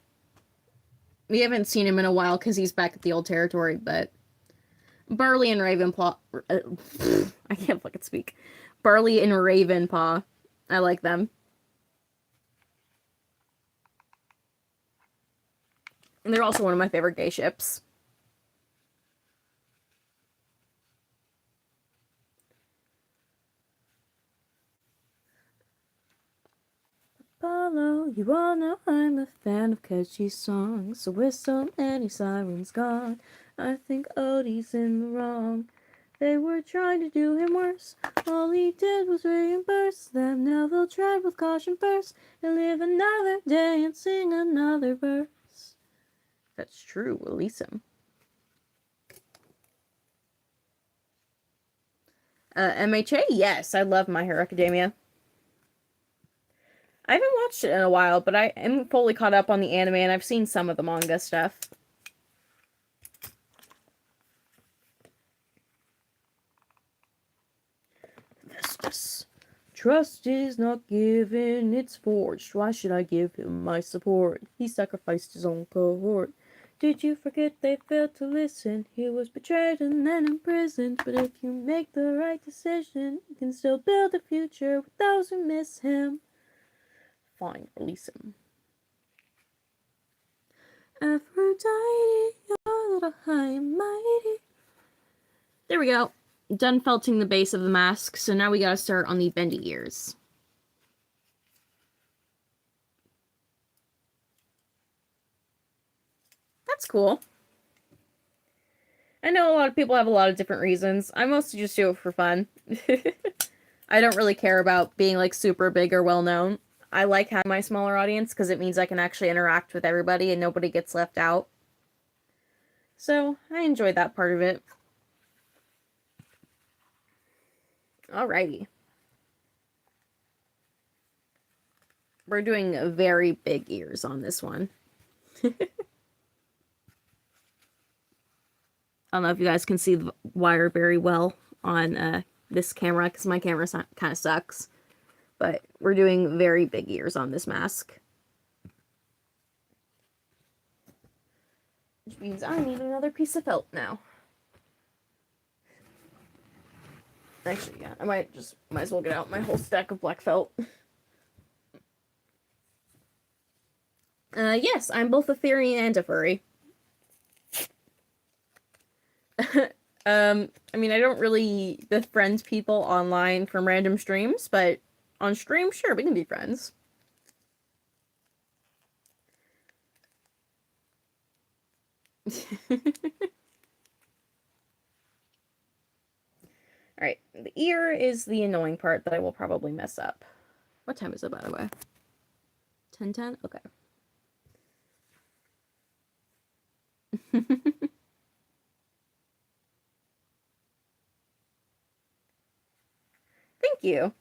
We haven't seen him in a while because he's back at the old territory, but Barley and Ravenpaw. I can't fucking speak. Barley and Ravenpaw. I like them. And they're also one of my favorite gay ships. Apollo, you all know I'm a fan of catchy songs. So with so many sirens gone, I think Odie's in the wrong. They were trying to do him worse. All he did was reimburse them. Now they'll tread with caution first and live another day and sing another verse. That's true, release him. MHA, yes, I love My Hero Academia. I haven't watched it in a while, but I am fully caught up on the anime, and I've seen some of the manga stuff. Vestus. Trust is not given, it's forged. Why should I give him my support? He sacrificed his own cohort. Did you forget they failed to listen? He was betrayed and then imprisoned. But if you make the right decision, you can still build a future with those who miss him. Fine, release him. Aphrodite, you're a little high and mighty. There we go. Done felting the base of the mask, so now we gotta start on the bendy ears. That's cool. I know a lot of people have a lot of different reasons. I mostly just do it for fun. I don't really care about being like super big or well known. I like having my smaller audience because it means I can actually interact with everybody and nobody gets left out. So I enjoy that part of it. Alrighty. We're doing very big ears on this one. I don't know if you guys can see the wire very well on this camera because my camera kind of sucks. But we're doing very big ears on this mask. Which means I need another piece of felt now. Actually, yeah, I might as well get out my whole stack of black felt. Yes, I'm both a theory and a furry. I mean, I don't really befriend people online from random streams, but on stream, sure, we can be friends. Alright, the ear is the annoying part that I will probably mess up. What time is it, by the way? 10:10? Okay. Thank you.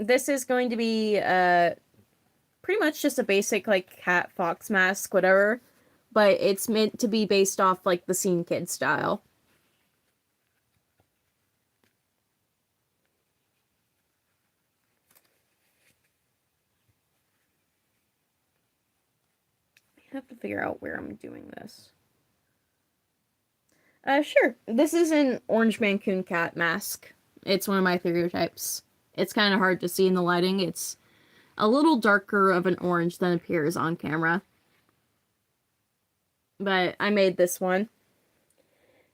This is going to be pretty much just a basic like cat fox mask, whatever, but it's meant to be based off like the Scene Kid style. I have to figure out where I'm doing this. Sure. This is an orange Mancoon cat mask. It's one of my favorite types. It's kind of hard to see in the lighting. It's a little darker of an orange than appears on camera. But I made this one.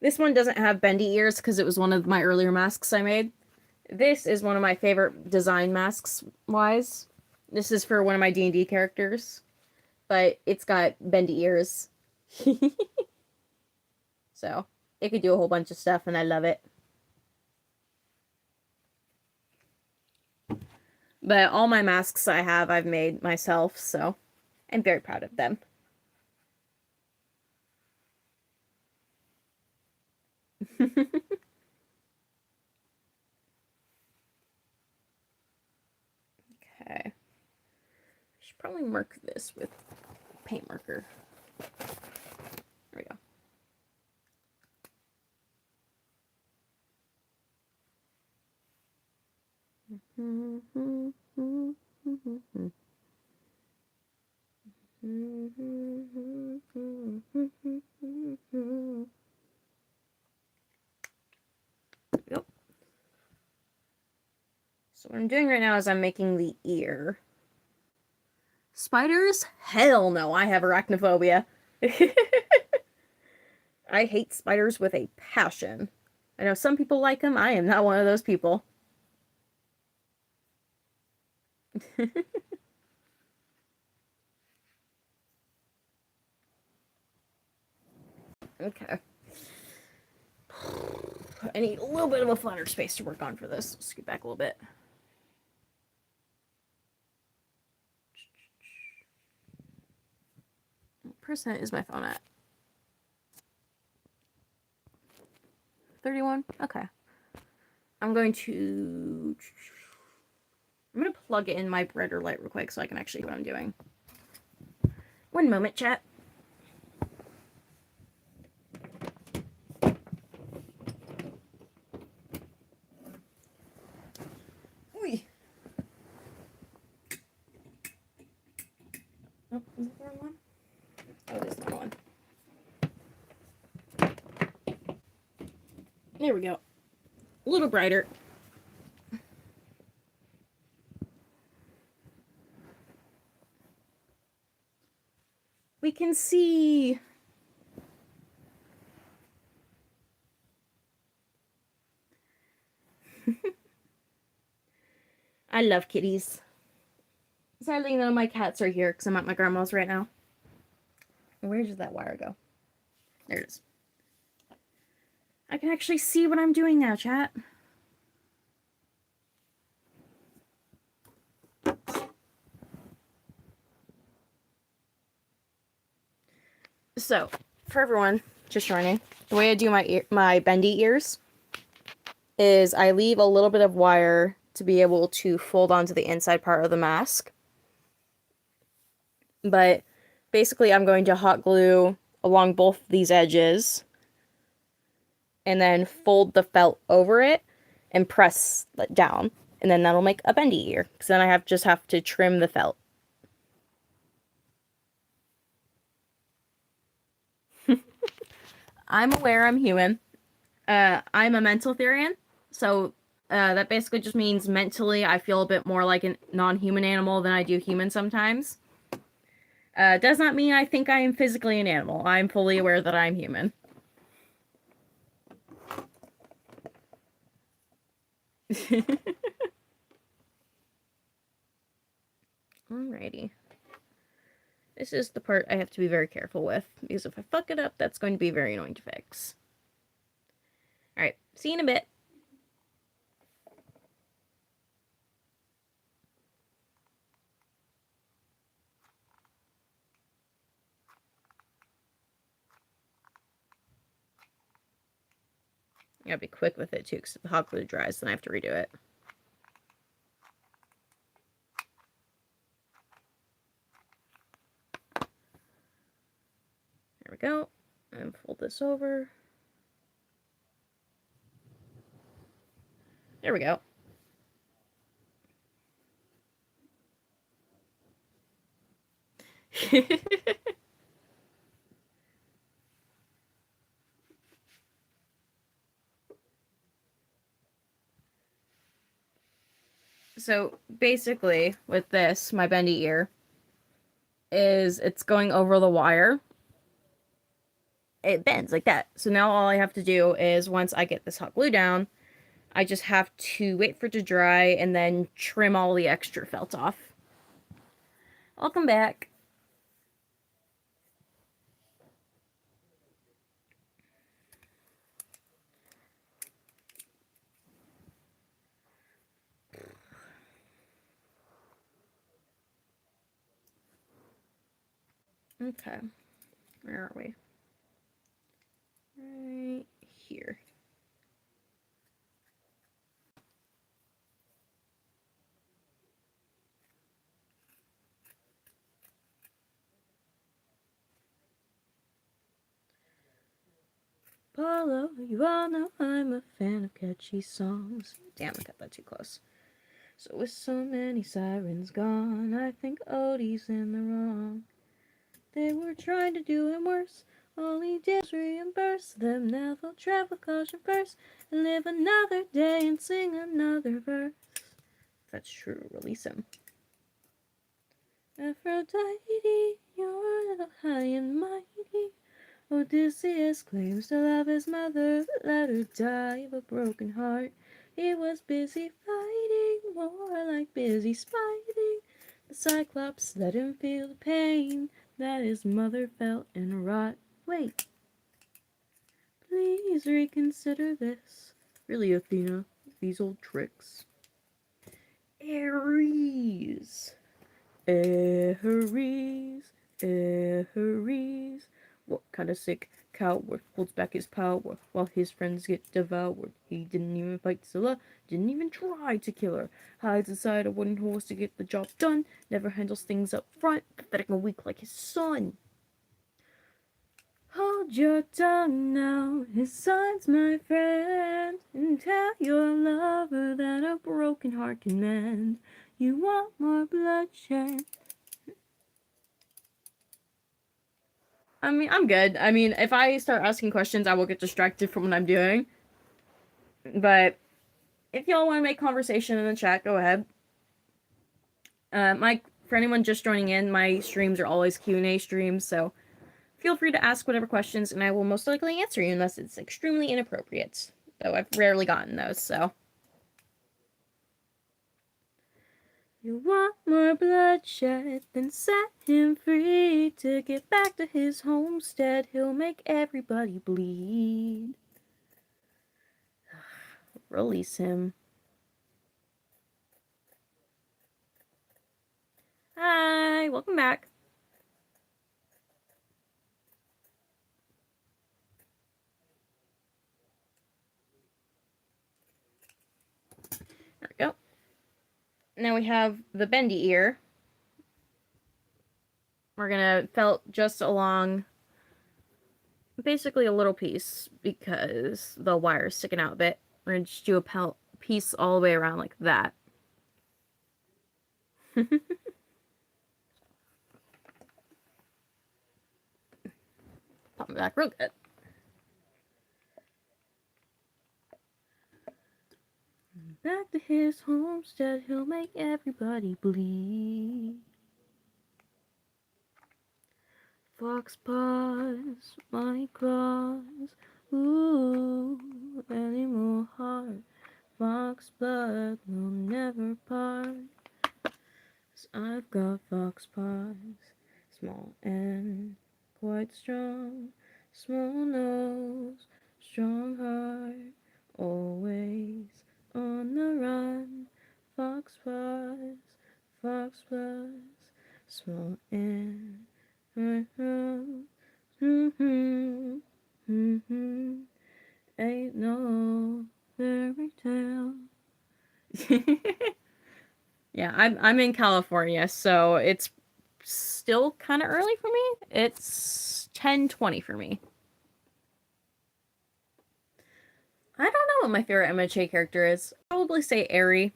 This one doesn't have bendy ears because it was one of my earlier masks I made. This is one of my favorite design masks wise. This is for one of my D&D characters. But it's got bendy ears. So, it could do a whole bunch of stuff and I love it. But all my masks I've made myself, so I'm very proud of them. Okay. I should probably mark this with paint marker. There we go. Yep. So what I'm doing right now is I'm making the ear. Spiders? Hell no, I have arachnophobia. I hate spiders with a passion. I know some people like them. I am not one of those people. Okay. I need a little bit of a flatter space to work on for this. Scoot back a little bit. What percent is my phone at? 31? Okay. I'm going to plug in my brighter light real quick so I can actually see what I'm doing. One moment, chat. Ooh. Oh, is it the wrong one? Oh, it is the wrong one. There we go. A little brighter. We can see. I love kitties. Sadly, none of my cats are here because I'm at my grandma's right now. Where did that wire go? There it is. I can actually see what I'm doing now, chat. So, for everyone just joining, the way I do my bendy ears is I leave a little bit of wire to be able to fold onto the inside part of the mask. But basically, I'm going to hot glue along both these edges and then fold the felt over it and press it down. And then that'll make a bendy ear. Because then I just have to trim the felt. I'm aware I'm human. I'm a mental Therian. So that basically just means mentally I feel a bit more like a non-human animal than I do human sometimes. Does not mean I think I am physically an animal. I'm fully aware that I'm human. Alrighty. This is the part I have to be very careful with, because if I fuck it up, that's going to be very annoying to fix. Alright, see you in a bit. I gotta be quick with it too, because if the hot glue dries, then I have to redo it. There we go. And fold this over. There we go. So basically, with this, my bendy ear is it's going over the wire. It bends like that. So now all I have to do is once I get this hot glue down, I just have to wait for it to dry and then trim all the extra felt off. Welcome back. Okay. Where are we? Right here. Paulo, you all know I'm a fan of catchy songs. Damn, I got that too close. So with so many sirens gone, I think Odie's in the wrong. They were trying to do him worse. All he did was reimburse them. Now they'll travel caution first and live another day and sing another verse. If that's true, release him. Aphrodite, you're a little high and mighty. Odysseus claims to love his mother, but let her die of a broken heart. He was busy fighting, more like busy spiting. The Cyclops let him feel the pain that his mother felt and wrought. Wait. Please reconsider this. Really, Athena, these old tricks. Ares. Ares. Ares. What kind of sick coward holds back his power while his friends get devoured? He didn't even fight Scylla, didn't even try to kill her. Hides inside a wooden horse to get the job done, never handles things up front, pathetic and weak like his son. Hold your tongue now, his son's my friend, and tell your lover that a broken heart can mend. You want more bloodshed? I mean, I'm good. I mean, if I start asking questions, I will get distracted from what I'm doing. But if y'all want to make conversation in the chat, go ahead. For anyone just joining in, my streams are always Q&A streams, so feel free to ask whatever questions, and I will most likely answer you unless it's extremely inappropriate. Though I've rarely gotten those, so. You want more bloodshed, then set him free. To get back to his homestead, he'll make everybody bleed. Release him. Hi, welcome back. There we go. Now we have the bendy ear. We're gonna felt just along basically a little piece because the wire is sticking out a bit. We're gonna just do a piece all the way around like that. Pop it back real good. Back to his homestead, he'll make everybody bleed. Fox paws, my claws, ooh, any more hard. Fox blood will never part. 'Cause I've got fox paws, small and quite strong. Small nose, strong heart, always on the run. Fox paws, small and ain't no fairy tale. Yeah, I'm in California, so it's still kind of early for me. It's 10:20 for me. I don't know what my favorite MHA character is. I'll probably say Eri.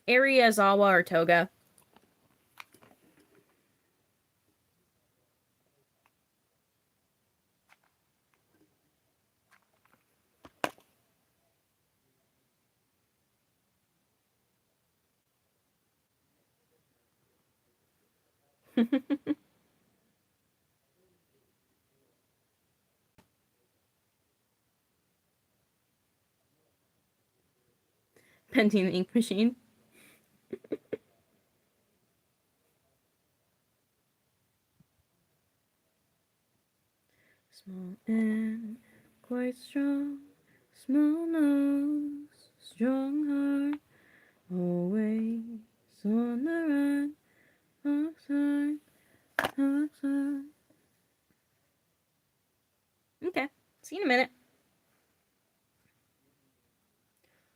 Eri, Azawa, or Toga. Pentium ink machine. Small and quite strong. Small nose, strong heart, always on the run. Fox heart, fox heart. Okay, see you in a minute.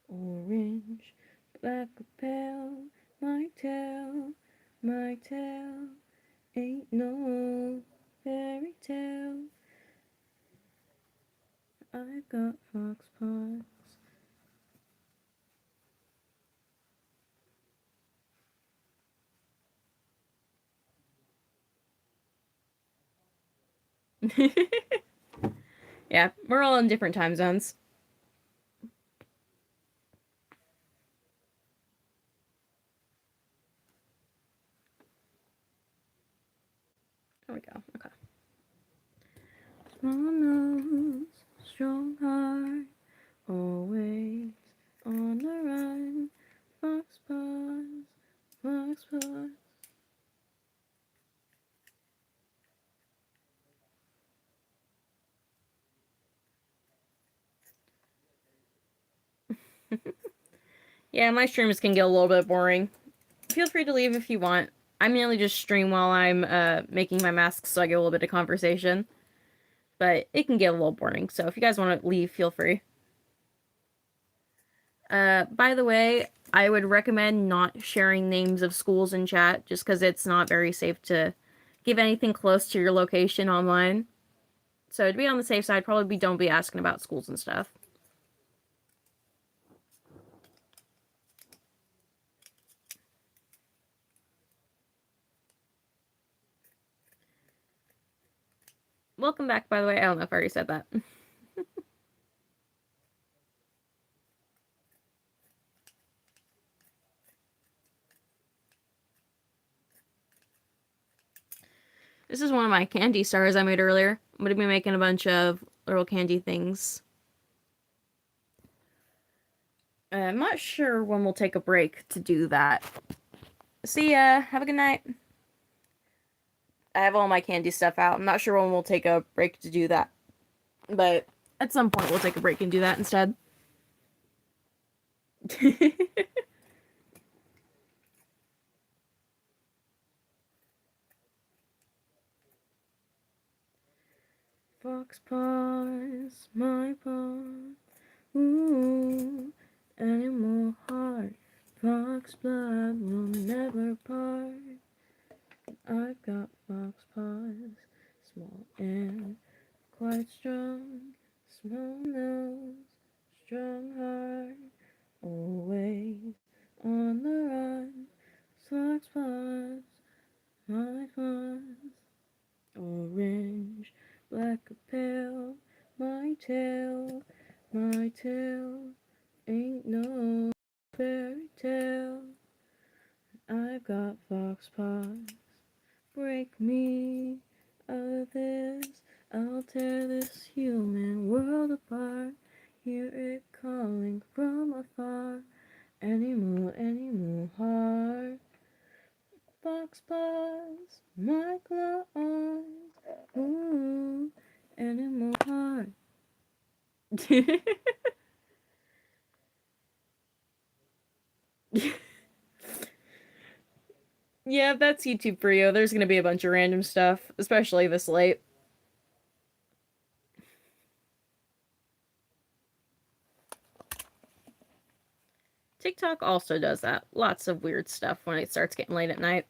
Orange, black or pale, my tail, ain't no fairy tale. I've got fox paws. Yeah, we're all in different time zones. There we go. Okay. Small nose, strong heart, always on the run. Fox paws, fox paws. Yeah, my streams can get a little bit boring. Feel free to leave if you want. I mainly just stream while I'm making my masks so I get a little bit of conversation. But it can get a little boring, so if you guys want to leave, feel free. By the way, I would recommend not sharing names of schools in chat just because it's not very safe to give anything close to your location online. So to be on the safe side, probably don't be asking about schools and stuff. Welcome back, by the way. I don't know if I already said that. This is one of my candy stars I made earlier. I'm going to be making a bunch of little candy things. I'm not sure when we'll take a break to do that. See ya. Have a good night. I have all my candy stuff out. I'm not sure when we'll take a break to do that. But at some point we'll take a break and do that instead. Fox paws, my paw. Ooh, animal heart. Fox blood will never part. I've got fox paws, small and quite strong. Small nose, strong heart, always on the run. Fox paws, my paws, orange, black or pale. My tail ain't no fairy tale. I've got fox paws. Break me out of this. I'll tear this human world apart. Hear it calling from afar. Animal heart. Fox paws, my claws. Ooh, animal heart. Yeah, that's YouTube for you. There's gonna be a bunch of random stuff, especially this late. TikTok also does that. Lots of weird stuff when it starts getting late at night.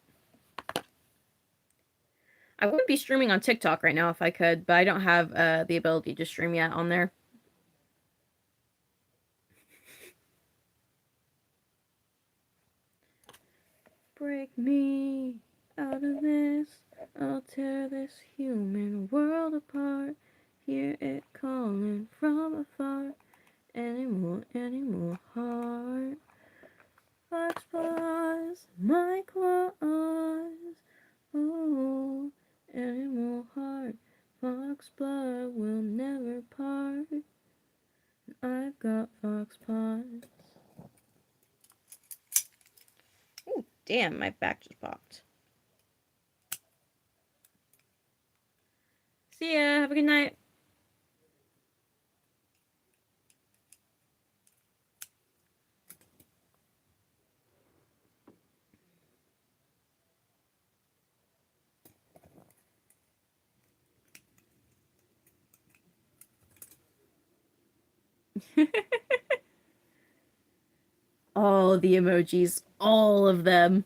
I would be streaming on TikTok right now if I could, but I don't have the ability to stream yet on there. Break me out of this. I'll tear this human world apart. Hear it calling from afar. Animal heart. Fox paws, my claws. Oh, animal heart. Fox blood will never part. I've got fox paws. Ooh, damn, my back just popped. See ya. Have a good night. All the emojis. All of them.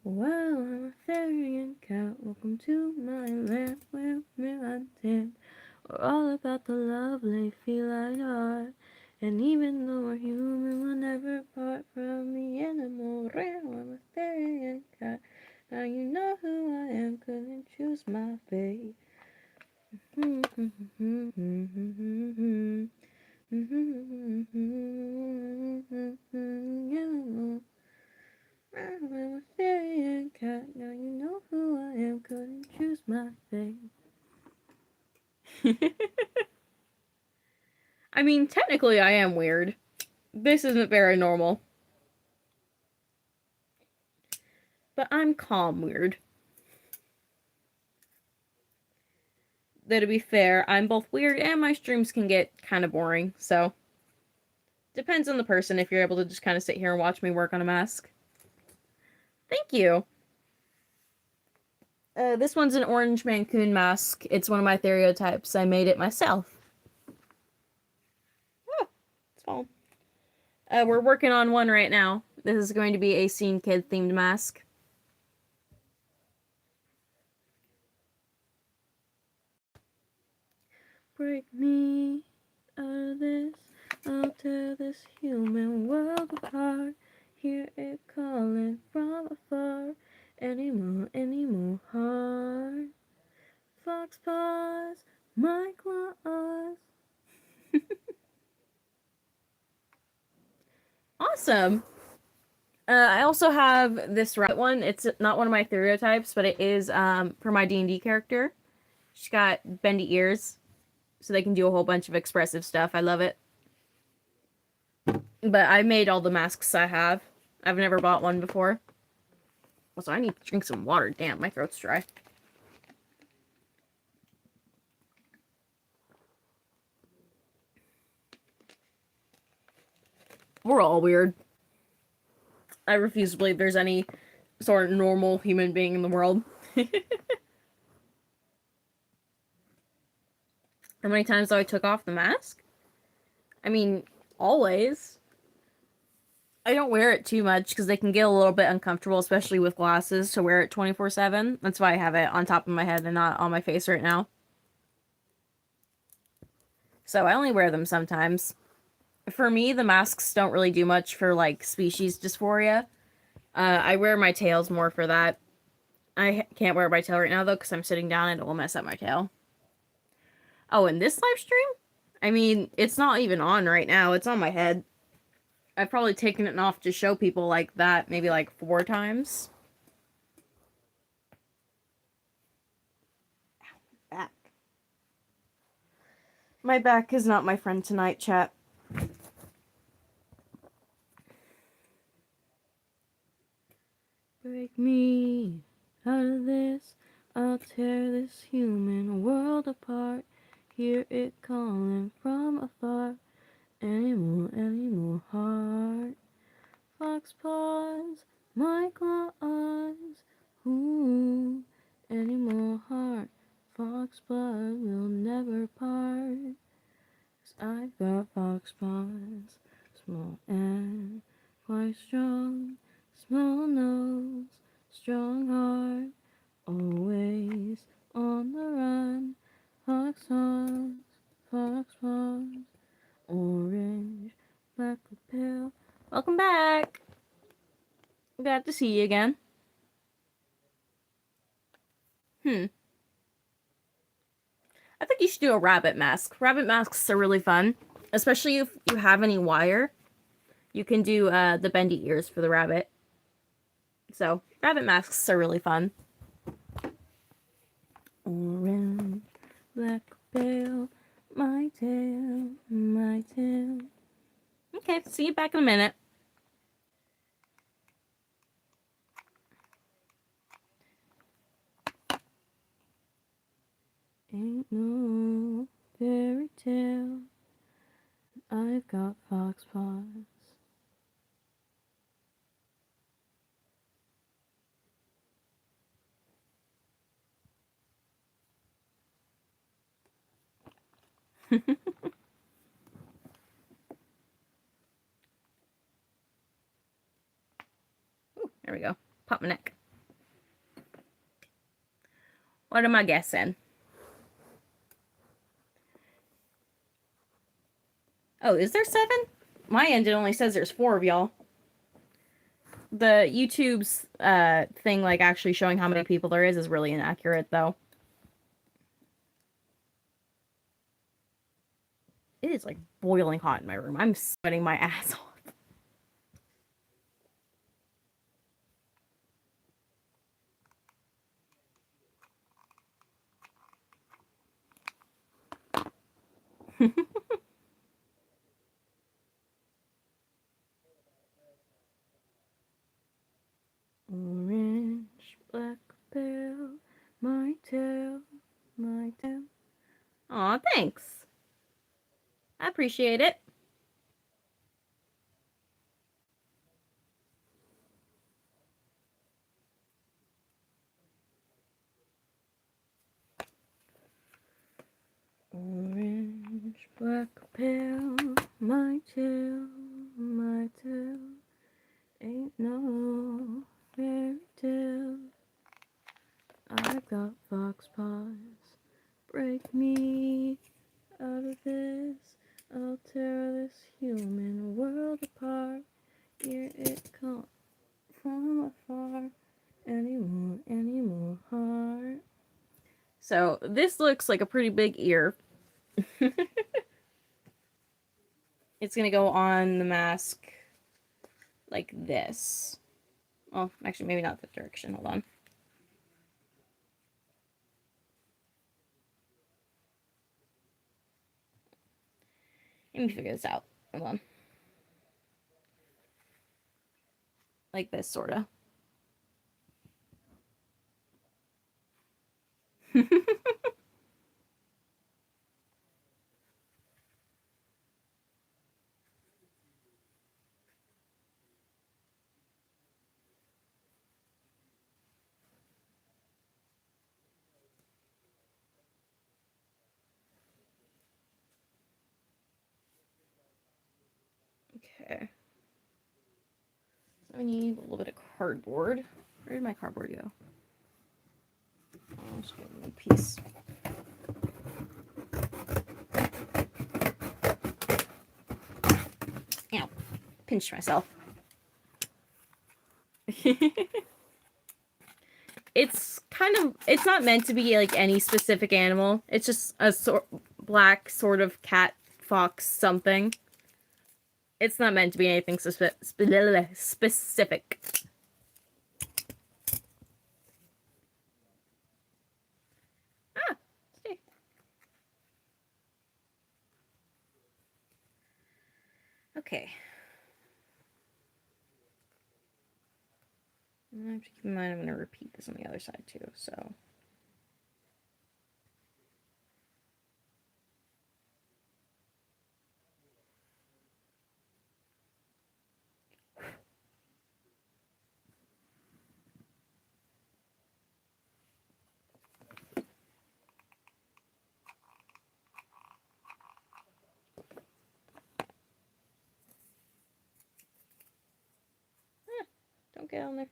Well, I'm a fairy and cat. Welcome to my land where I'm tan. We're all about the lovely feline art. And even though we're human, we'll never part from the animal realm. I'm a fairy and cat. Now you know who I am, couldn't choose my fate. I'm a fairy and cat. Now you know who I am, couldn't choose my fate. I mean, technically I am weird. This isn't very normal. But I'm calm weird. Though to be fair, I'm both weird and my streams can get kind of boring, so depends on the person if you're able to just kind of sit here and watch me work on a mask. Thank you. This one's an orange Mancoon mask. It's one of my stereotypes. I made it myself. Oh, it's fallen. We're working on one right now. This is going to be a Scene Kid themed mask. Break me out of this. I'll tear this human world apart. Hear it calling from afar. Any more heart. Fox paws, my claws. Awesome. I also have this right one. It's not one of my stereotypes, but it is for my D&D character. She's got bendy ears, so they can do a whole bunch of expressive stuff. I love it. But I made all the masks I have. I've never bought one before. Also, I need to drink some water. Damn, my throat's dry. We're all weird. I refuse to believe there's any sort of normal human being in the world. How many times do I took off the mask? I mean, always. I don't wear it too much because they can get a little bit uncomfortable, especially with glasses, to wear it 24/7. That's why I have it on top of my head and not on my face right now. So I only wear them sometimes. For me, the masks don't really do much for, like, species dysphoria. I wear my tails more for that. I can't wear my tail right now, though, because I'm sitting down and it will mess up my tail. Oh, and this live stream? I mean, it's not even on right now. It's on my head. I've probably taken it off to show people like that maybe like 4 times. Ow, back. My back is not my friend tonight, chat. Break me out of this. I'll tear this human world apart. Hear it calling from afar. Any more heart. Fox paws, my claws. Ooh, any more heart. Fox blood will never part. 'Cause I've got fox paws, small and quite strong. Small nose, strong heart, always on the run. Fox paws, orange, black lapel. Welcome back. Glad to see you again. I think you should do a rabbit mask. Rabbit masks are really fun, especially if you have any wire. You can do the bendy ears for the rabbit. So, rabbit masks are really fun. Orange, black bell, my tail, my tail. Okay, see you back in a minute. Ain't no fairy tale. I've got fox paws. Ooh, there we go. Pop my neck. What am I guessing? Oh, is there 7? My end, it only says there's 4 of y'all. The YouTube's thing, like, actually showing how many people there is really inaccurate, though. It is, like, boiling hot in my room. I'm sweating my ass off. Orange, black bell, my tail, my tail. Aw, thanks. I appreciate it. Orange, black bell, my tail, my tail. Ain't no fairy tale. I got fox paws. Break me out of this. I'll tear this human world apart. Hear it come from afar. Any more heart. So this looks like a pretty big ear. It's gonna go on the mask like this. Well, actually, maybe not that direction. Hold on. Let me figure this out. Hold on. Like this, sorta. Okay. So I need a little bit of cardboard. Where did my cardboard go? I'll just get one piece. Ow. Pinched myself. It's not meant to be like any specific animal. It's just a black sort of cat, fox, something. It's not meant to be anything specific. Ah, stay. Okay. I have to keep in mind I'm going to repeat this on the other side too, so. Don't get on there.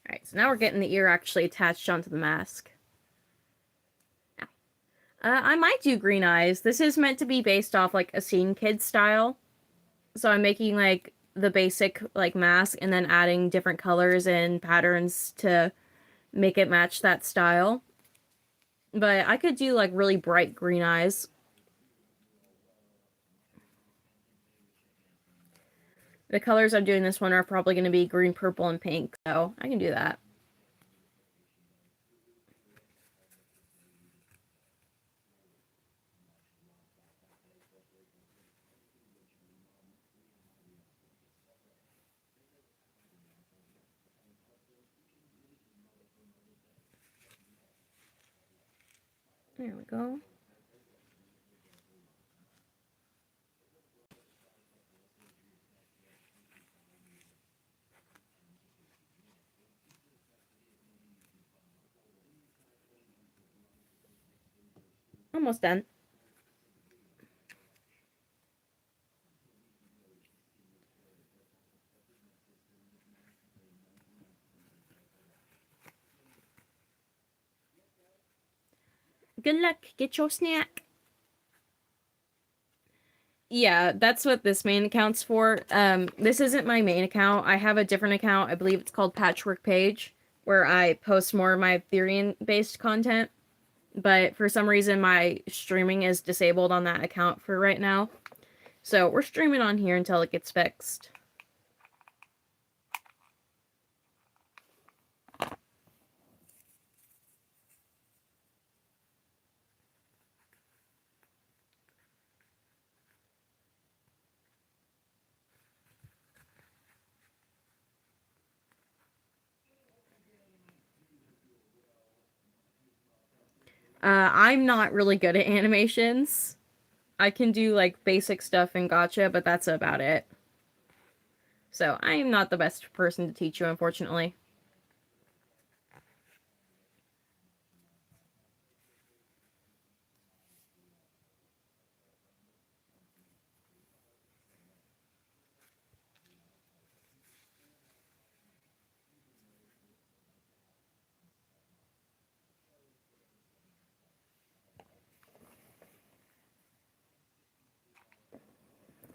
Alright, so now we're getting the ear actually attached onto the mask. I might do green eyes. This is meant to be based off like a Scene Kid style. So I'm making like the basic like mask and then adding different colors and patterns to make it match that style. But I could do like really bright green eyes. The colors I'm doing this one are probably going to be green, purple, and pink, so I can do that. There we go. Almost done. Good luck. Get your snack. Yeah, that's what this main account's for. This isn't my main account. I have a different account. I believe it's called Patchwork Page, where I post more of my Ethereum-based content. But for some reason, my streaming is disabled on that account for right now. So we're streaming on here until it gets fixed. I'm not really good at animations. I can do like basic stuff in Gacha, but that's about it. So I am not the best person to teach you, unfortunately.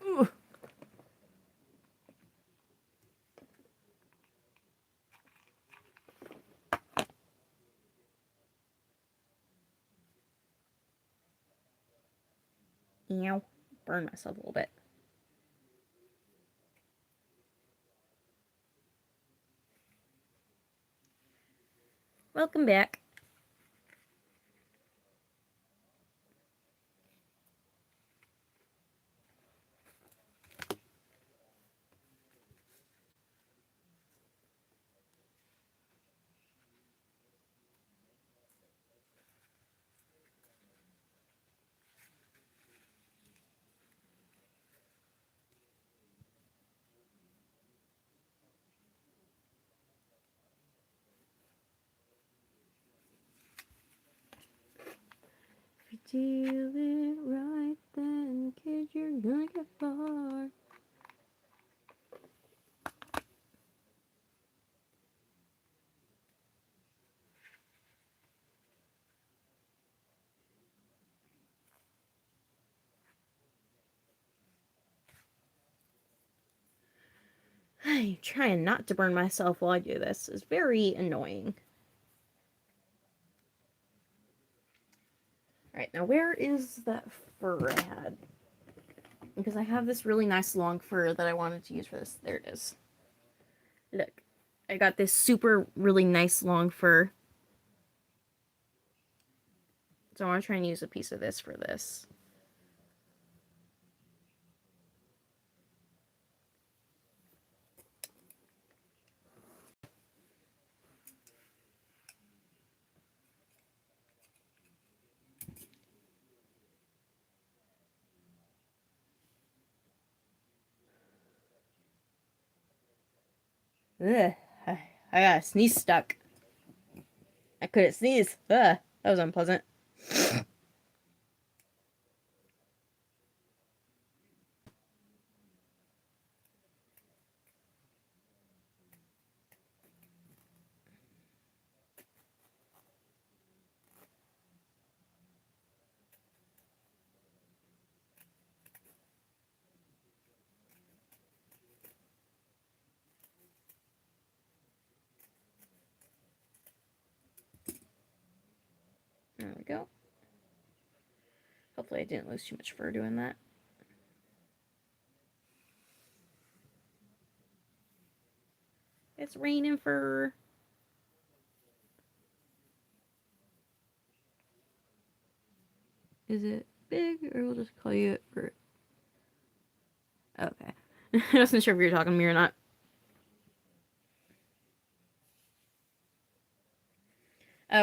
Ooh. Ew. Burn myself a little bit. Welcome back. If you do it right, then kid, you're gonna get far. I'm trying not to burn myself while I do this. It's very annoying. Alright, now where is that fur I had? Because I have this really nice long fur that I wanted to use for this. There it is. Look. I got this super, really nice long fur. So I want to try and use a piece of this for this. Ugh. I got a sneeze stuck. I couldn't sneeze. Ugh. That was unpleasant. There we go. Hopefully I didn't lose too much fur doing that. It's raining fur. Is it big, or we'll just call you it fur? Okay. I wasn't sure if you were talking to me or not.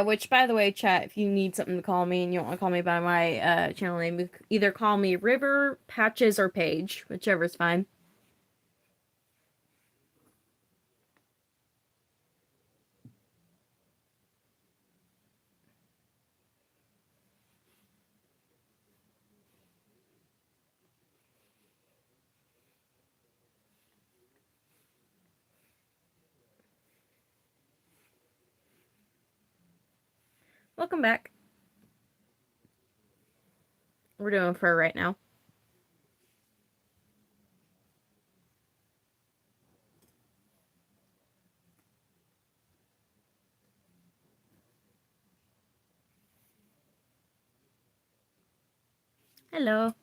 Which, by the way, chat, if you need something to call me and you don't want to call me by my channel name, either call me River, Patches, or Paige, whichever's fine. Welcome back. We're doing fur right now. Hello.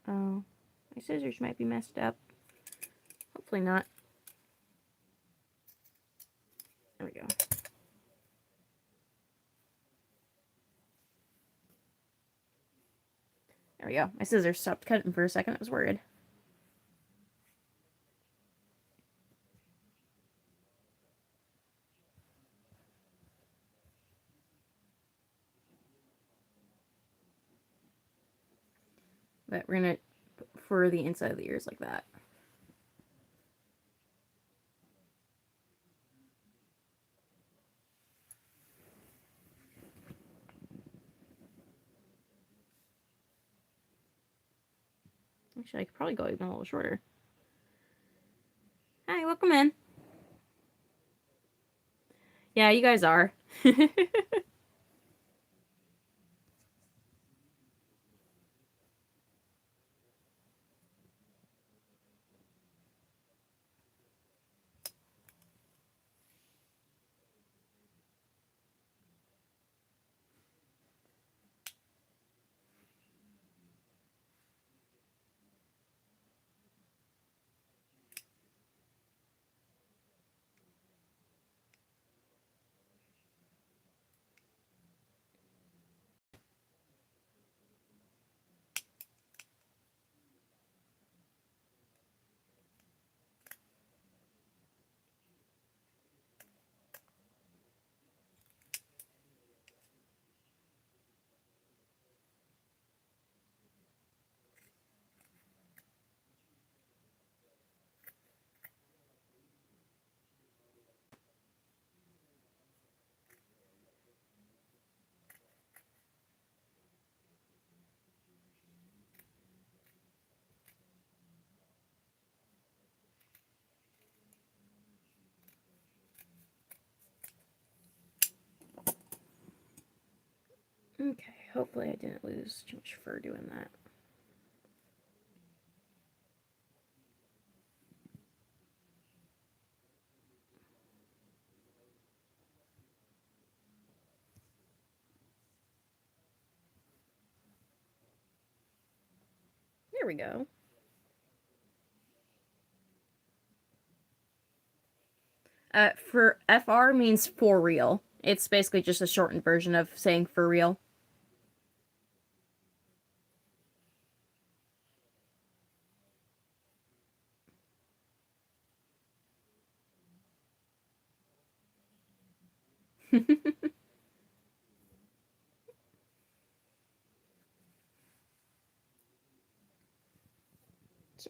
Uh-oh. My scissors might be messed up. Hopefully not. There we go. There we go. My scissors stopped cutting for a second. I was worried. But we're gonna fur the inside of the ears like that. Actually, I could probably go even a little shorter. Hi, welcome in. Yeah, you guys are. Okay, hopefully I didn't lose too much fur doing that. There we go. For FR means for real. It's basically just a shortened version of saying for real.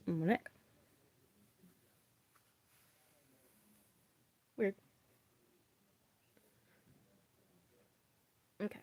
Neck. Weird. Okay.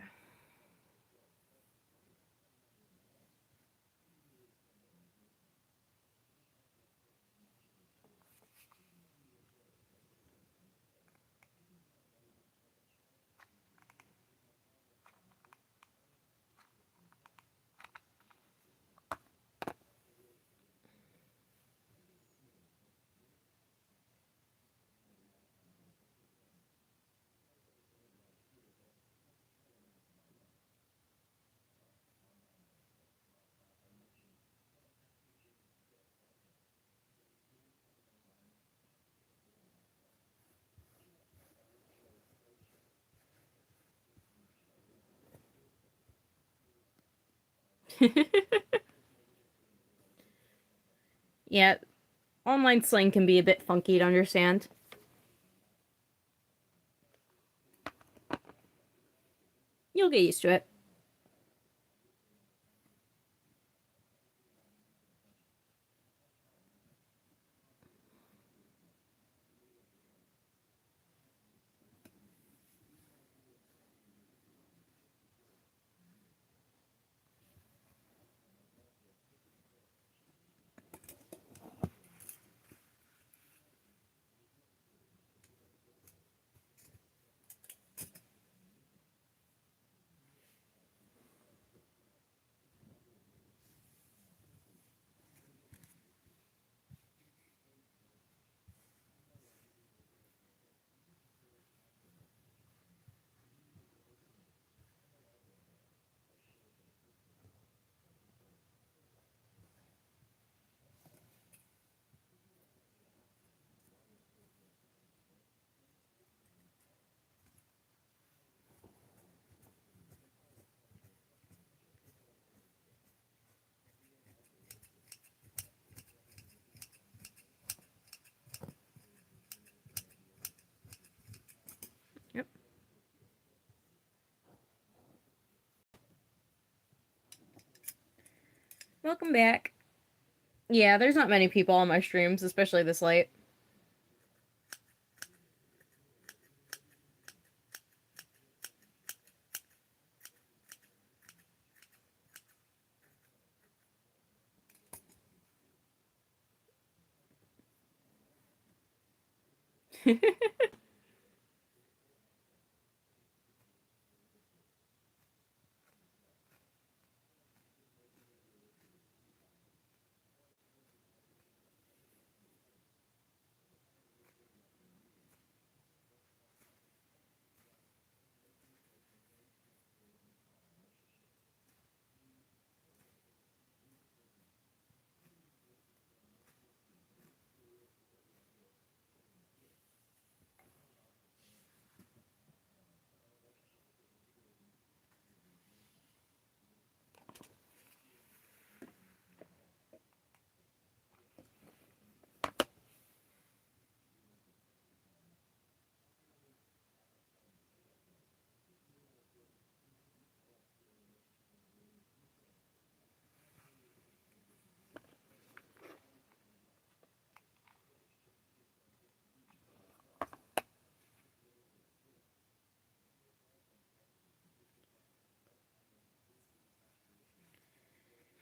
Yeah, online slang can be a bit funky to understand. You'll get used to it. Welcome back. Yeah, there's not many people on my streams, especially this late.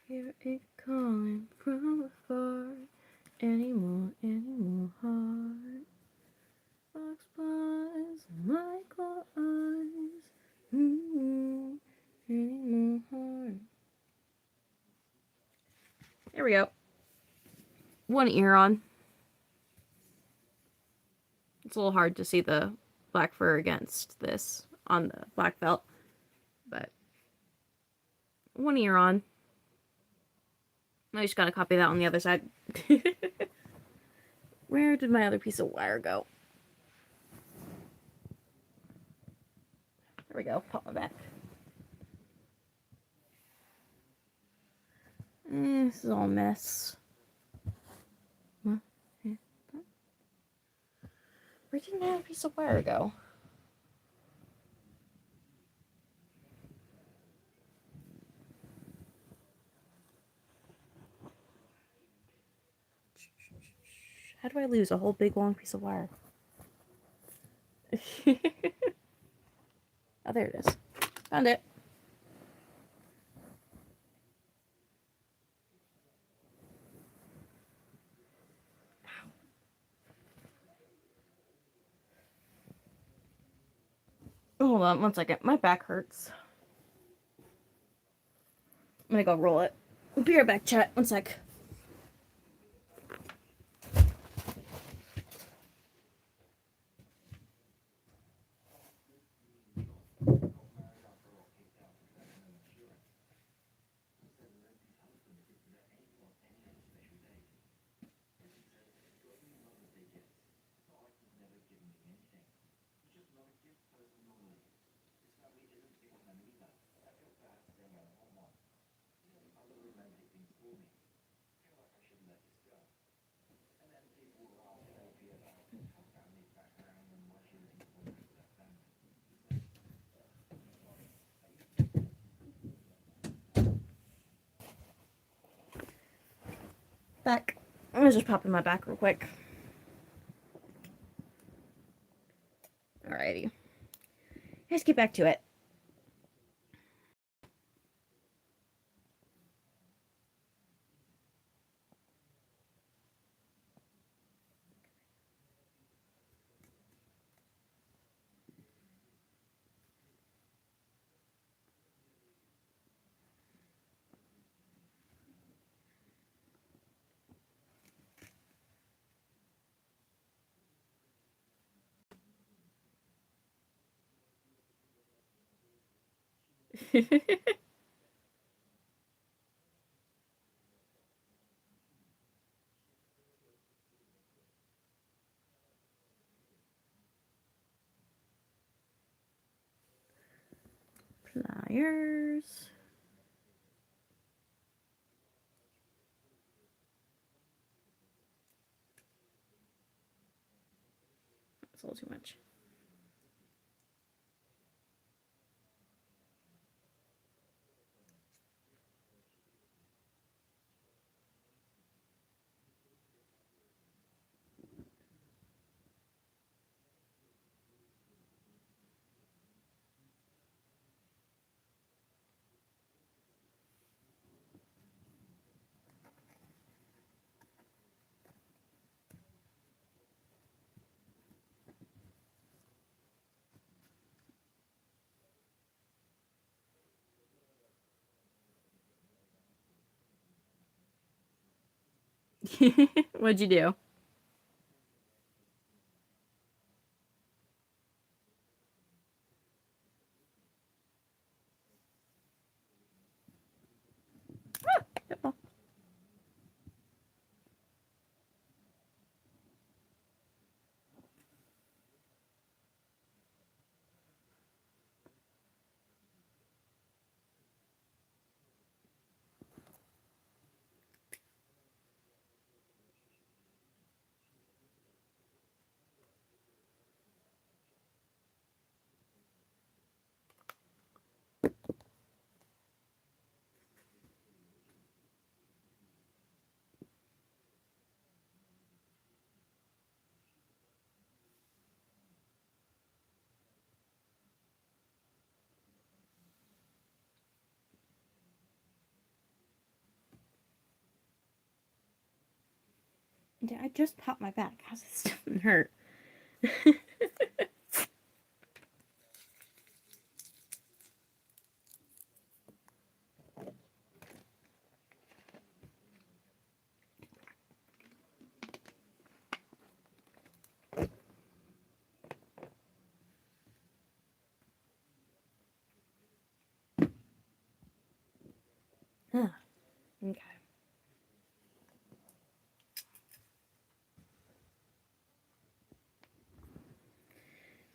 Hear it calling from afar. Any more heart. Fox buzz, Michael eyes. Any more heart. There we go. One ear on. It's a little hard to see the black fur against this on the black felt, but one ear on. I just gotta copy that on the other side. Where did my other piece of wire go? There we go. Pop my back. This is all a mess. Where did my other piece of wire go? How do I lose a whole big long piece of wire? Oh, there it is. Found it. Hold on one second. My back hurts. I'm gonna go roll it. Be right back, chat. One sec. Back. I'm gonna just pop in my back real quick. Alrighty. Let's get back to it. Pliers. That's a little too much. What'd you do? Ah, I just popped my back. How's it still hurt? Huh. Okay.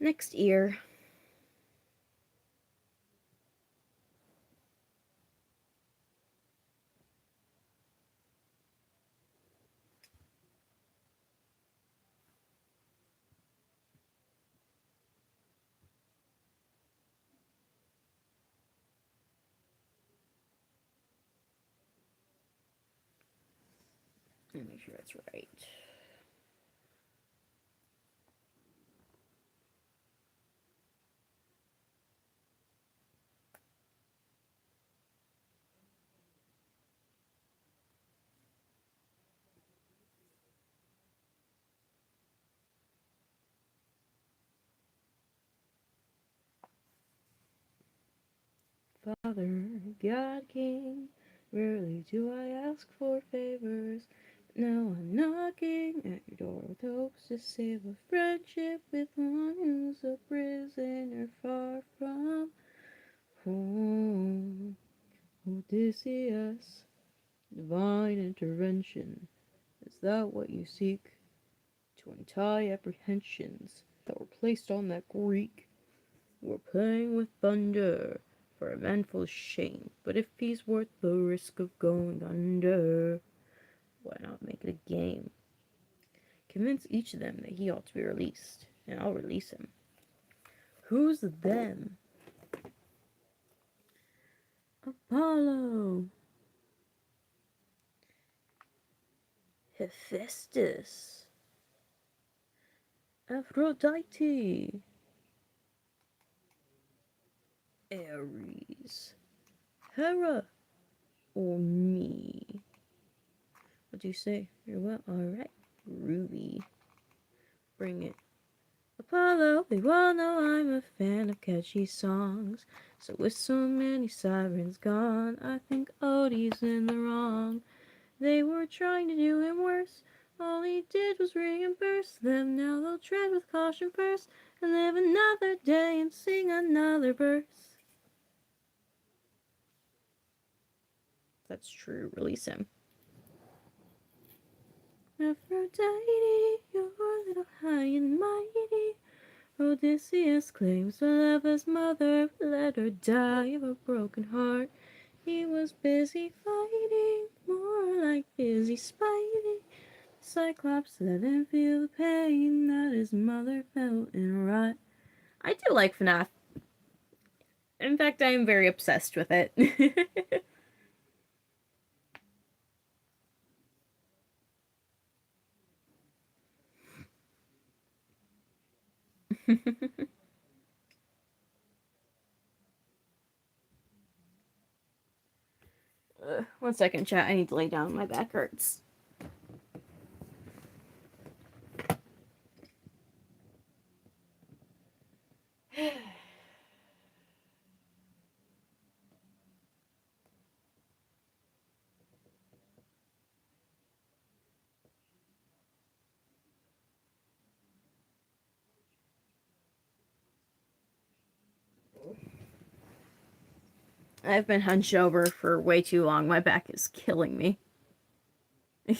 Next ear. Let me make sure that's right. Father, God, King, rarely do I ask for favors. But now I'm knocking at your door with hopes to save a friendship with one who's a prisoner far from home. Odysseus, divine intervention, is that what you seek? To untie apprehensions that were placed on that Greek? We're playing with thunder for a man full of shame, but if he's worth the risk of going under, why not make it a game? Convince each of them that he ought to be released, and I'll release him. Who's them? Apollo, Hephaestus, Aphrodite, Ares, Hera, or me? What do you say? You're well? Alright. Ruby. Bring it. Apollo, we all know I'm a fan of catchy songs. So with so many sirens gone, I think Odie's in the wrong. They were trying to do him worse. All he did was reimburse them. Now they'll tread with caution first and live another day and sing another verse. That's true. Release him. Aphrodite, you're a little high and mighty. Odysseus claims to love his mother, but let her die of a broken heart. He was busy fighting, more like busy spiting. Cyclops let him feel the pain that his mother felt in rot. I do like FNAF. In fact, I am very obsessed with it. One second, chat. I need to lay down. My back hurts. I've been hunched over for way too long. My back is killing me. I'm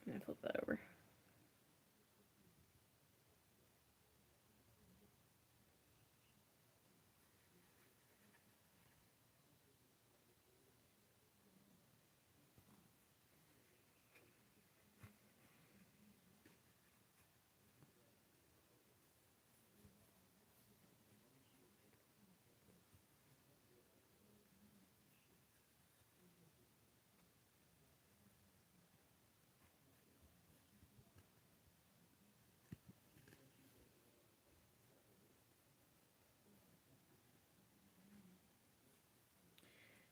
gonna flip that over.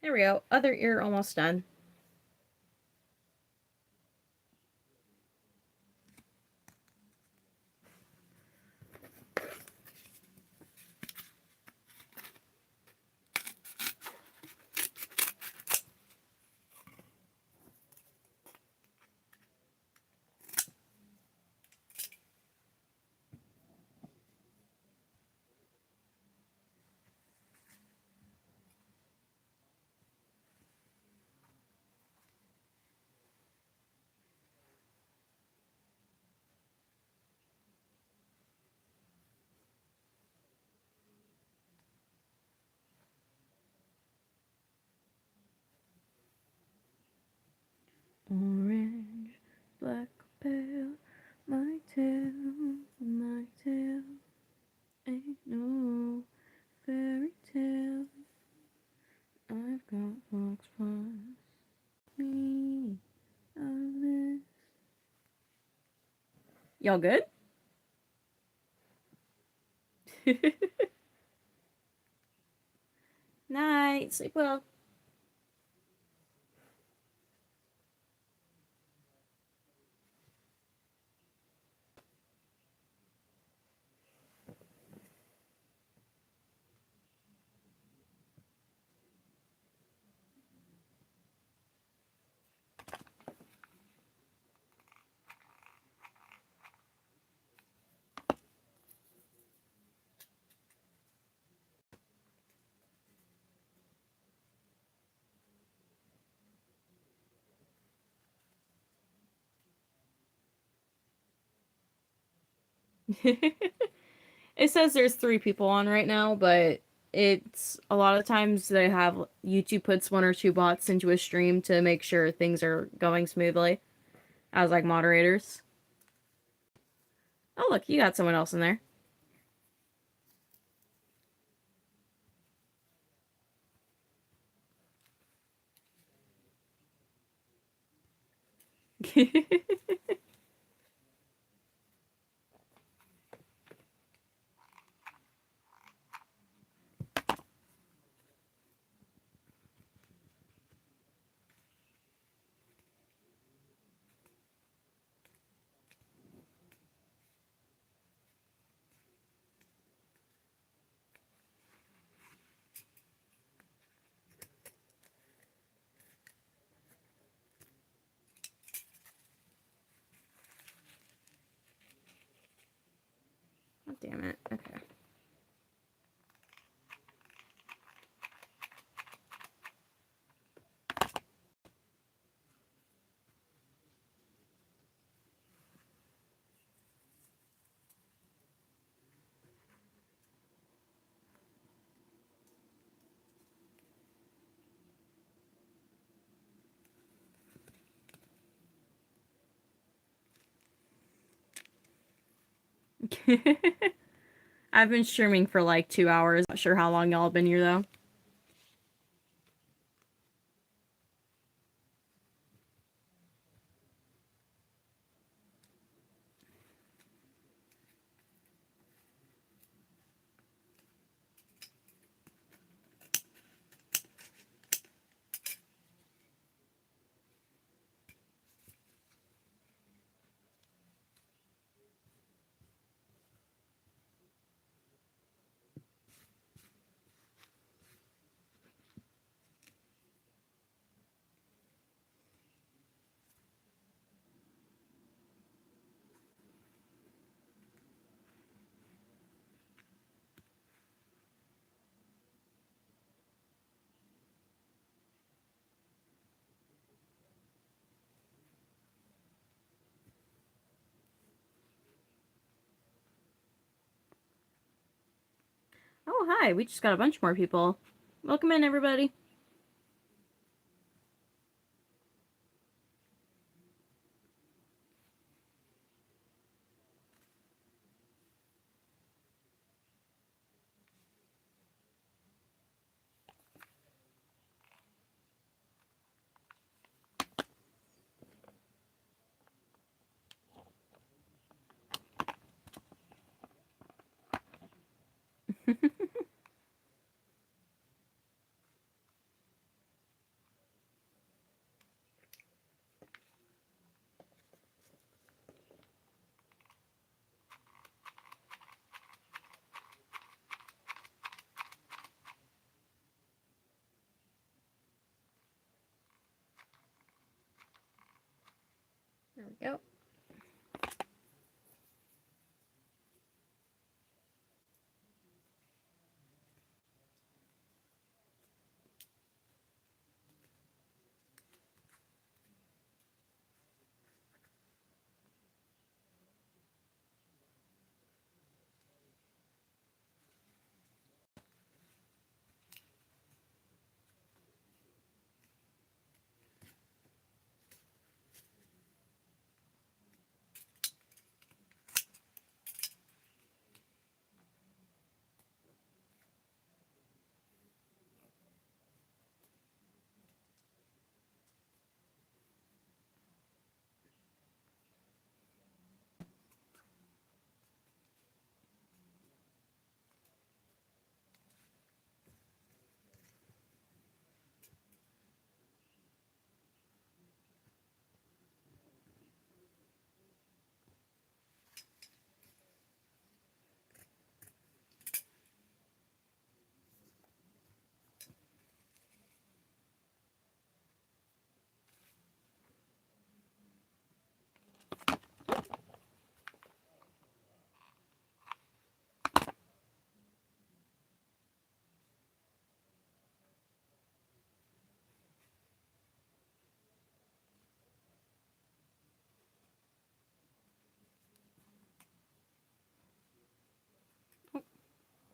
There we go. Other ear almost done. Orange, black, pale, my tail, ain't no fairy tale. I've got fox paws, me of this. Y'all good? Night, sleep well. It says there's 3 people on right now, but it's a lot of times they have YouTube puts 1 or 2 bots into a stream to make sure things are going smoothly as like moderators. Oh, look, you got someone else in there. Oh, damn it. Okay. I've been streaming for like 2 hours. Not sure how long y'all have been here though. Oh, hi. We just got a bunch more people. Welcome in, everybody. There we go.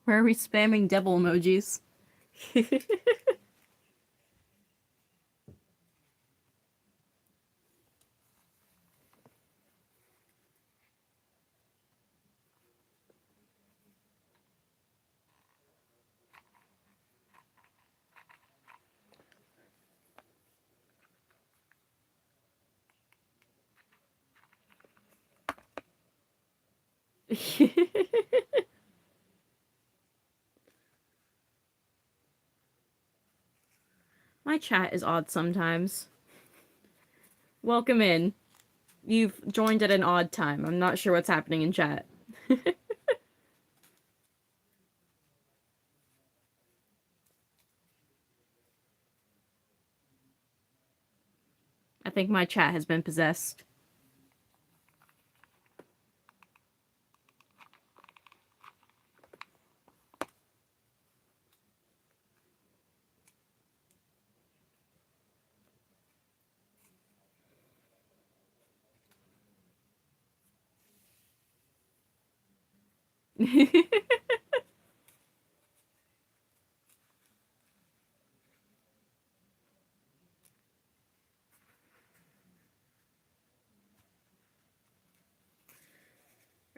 Where are we spamming devil emojis? My chat is odd sometimes. Welcome in. You've joined at an odd time. I'm not sure what's happening in chat. I think my chat has been possessed.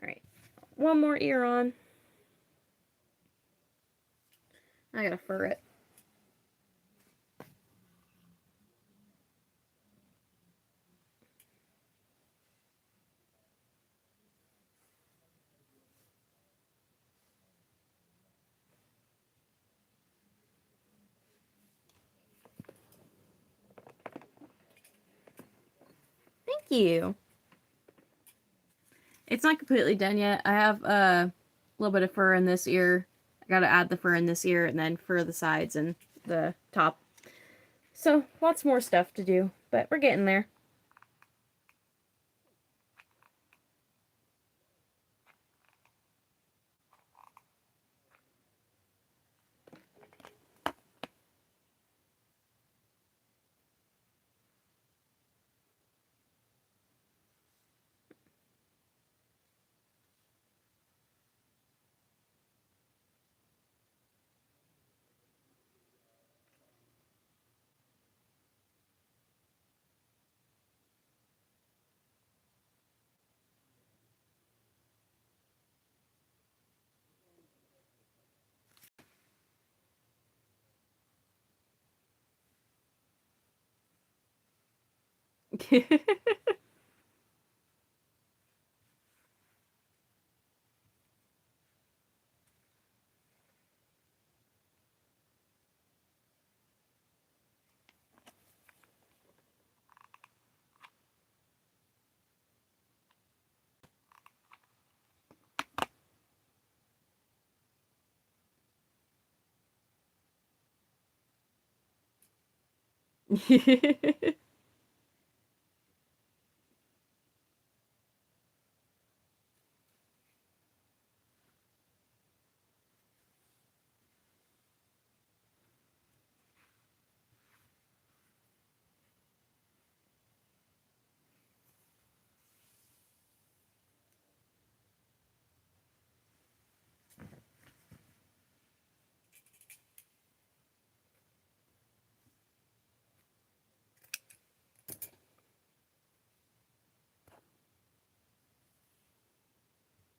Alright. One more ear on. I gotta fur it. Thank you. It's not completely done yet. I have a little bit of fur in this ear. I gotta add the fur in this ear and then fur the sides and the top. So, lots more stuff to do, but we're getting there.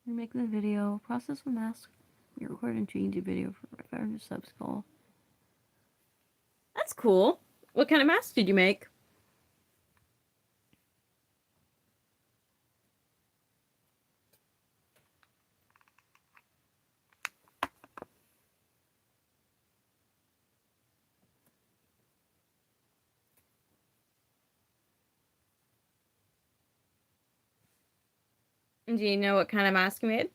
You're making the video. Process the mask. You're recording to YouTube video for 500 subs goal. That's cool. What kind of mask did you make? Do you know what kind of mask you made?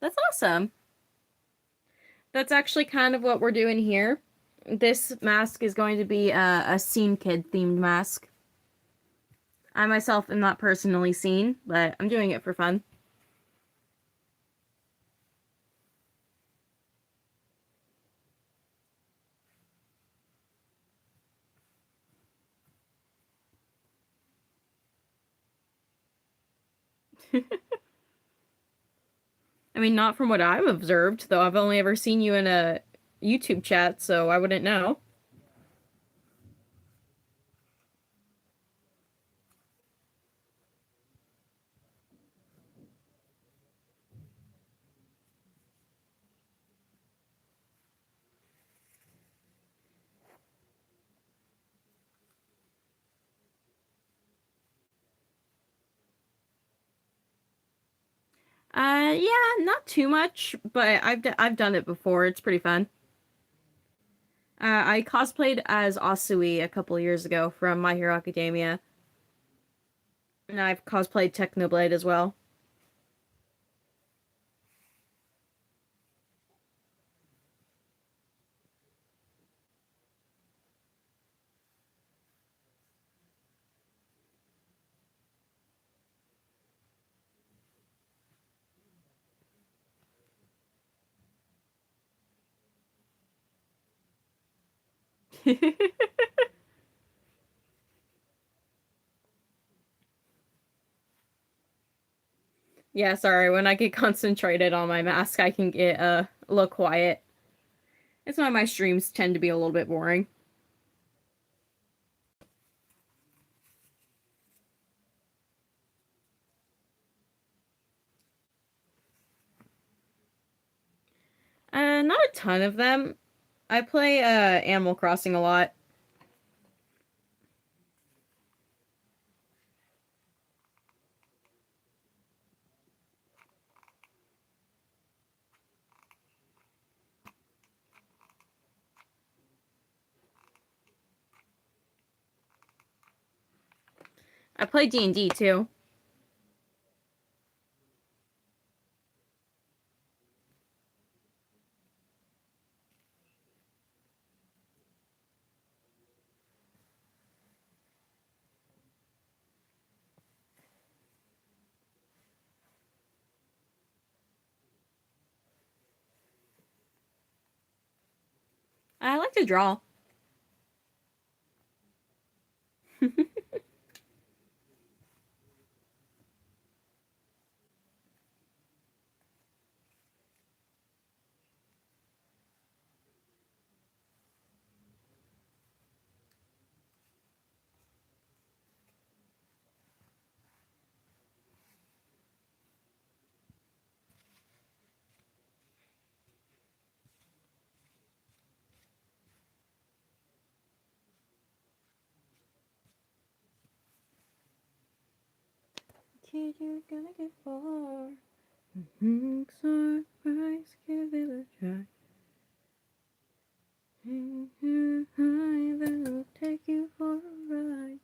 That's awesome. That's actually kind of what we're doing here. This mask is going to be a Scene Kid themed mask. I myself am not personally seen, but I'm doing it for fun. I mean, not from what I've observed, though I've only ever seen you in a YouTube chat, so I wouldn't know. Yeah, not too much, but I've done it before. It's pretty fun. I cosplayed as Asui a couple years ago from My Hero Academia, and I've cosplayed Technoblade as well. Yeah, sorry. When I get concentrated on my mask, I can get a little quiet. It's why my streams tend to be a little bit boring. Not a ton of them. I play Animal Crossing a lot. I play D&D too. I like to draw. Kid, you're gonna get far. Surprise, give it a try. That'll take you for a ride.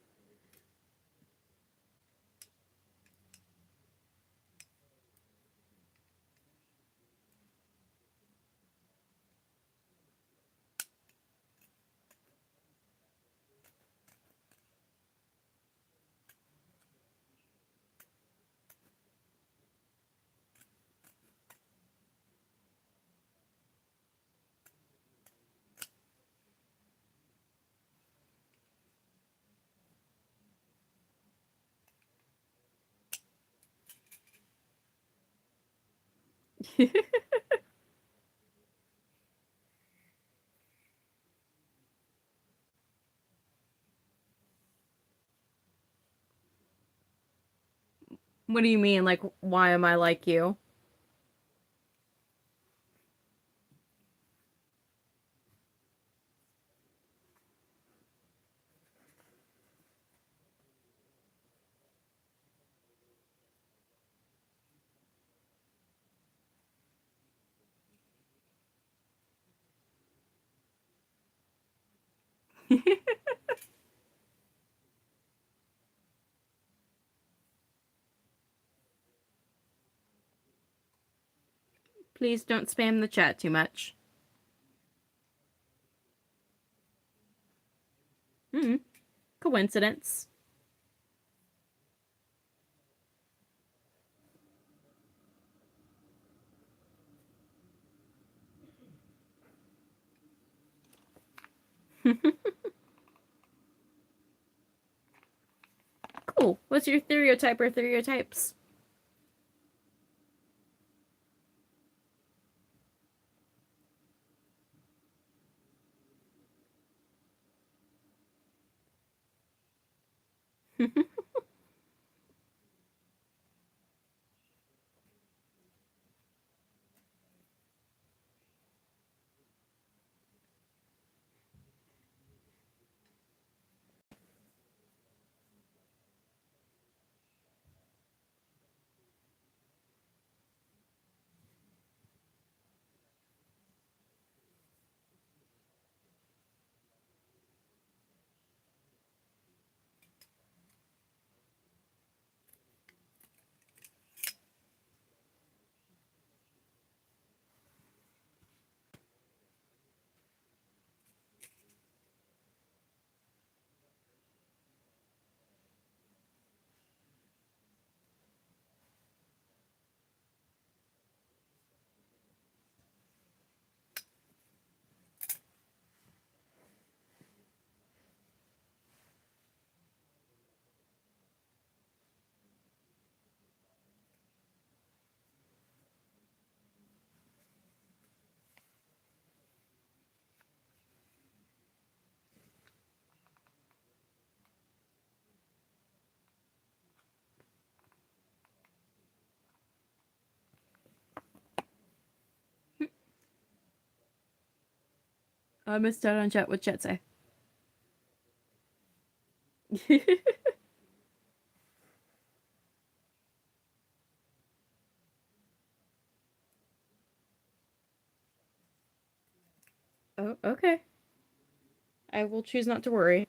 What do you mean? Like, why am I like you? Please don't spam the chat too much. Hmm. Coincidence. Cool. What's your stereotype or stereotypes? I missed out on chat. What chat say? Oh, okay. I will choose not to worry.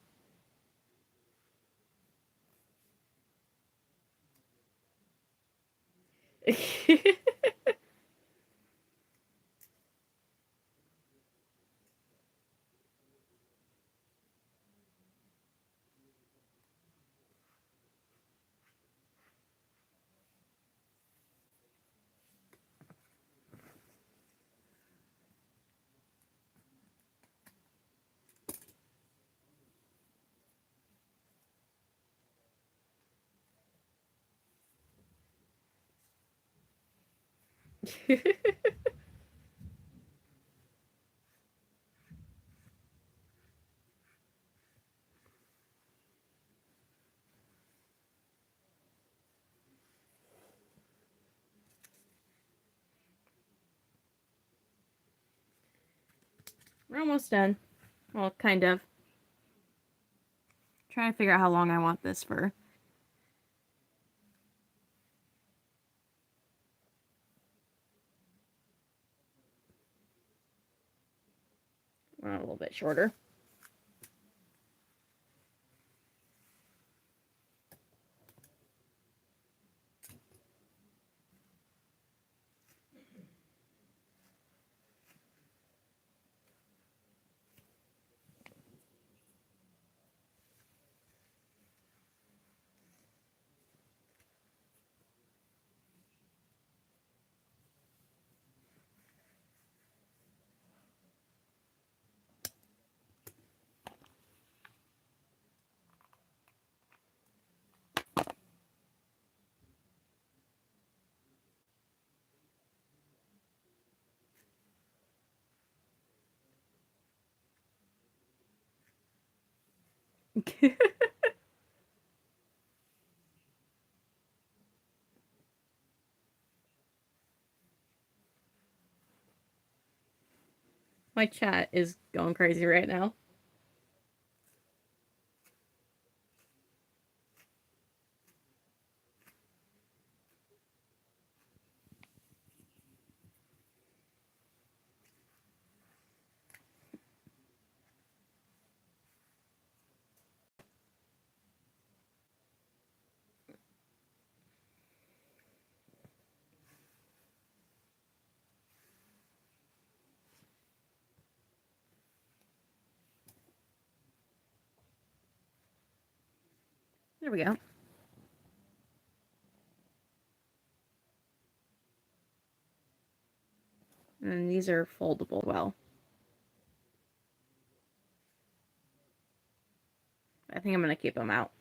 We're almost done. Well, kind of. Trying to figure out how long I want this for. A little bit shorter. My chat is going crazy right now. There we go. And these are foldable well. I think I'm going to keep them out.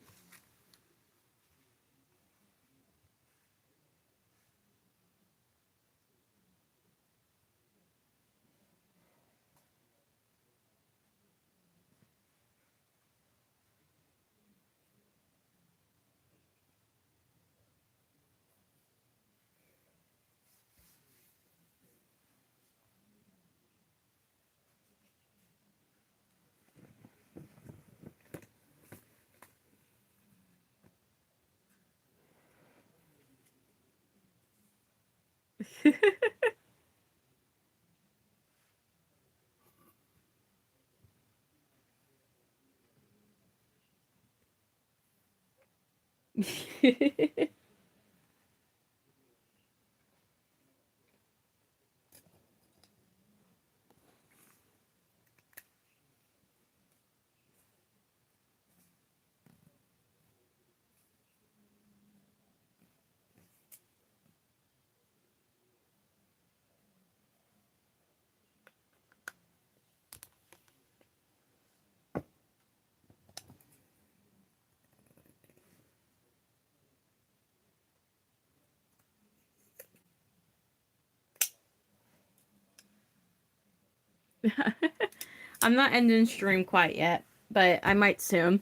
I'm not ending stream quite yet, but I might soon.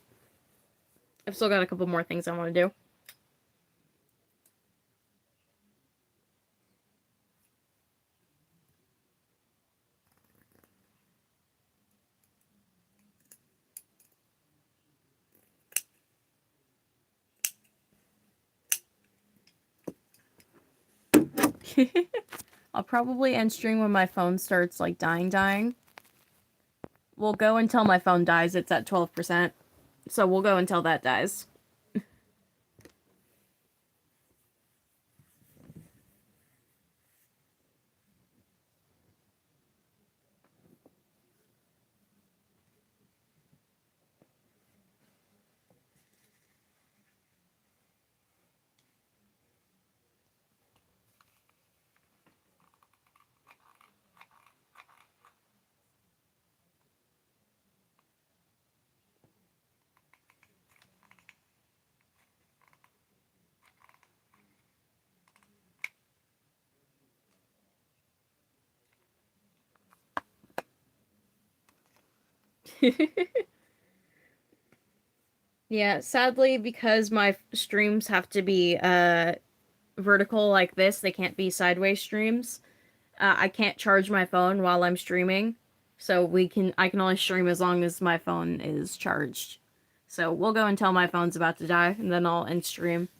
I've still got a couple more things I want to do. I'll probably end stream when my phone starts like dying. We'll go until my phone dies. It's at 12%. So we'll go until that dies. Yeah, sadly, because my streams have to be vertical like this, they can't be sideways streams. I can't charge my phone while I'm streaming, so I can only stream as long as my phone is charged. So we'll go until my phone's about to die, and then I'll end stream.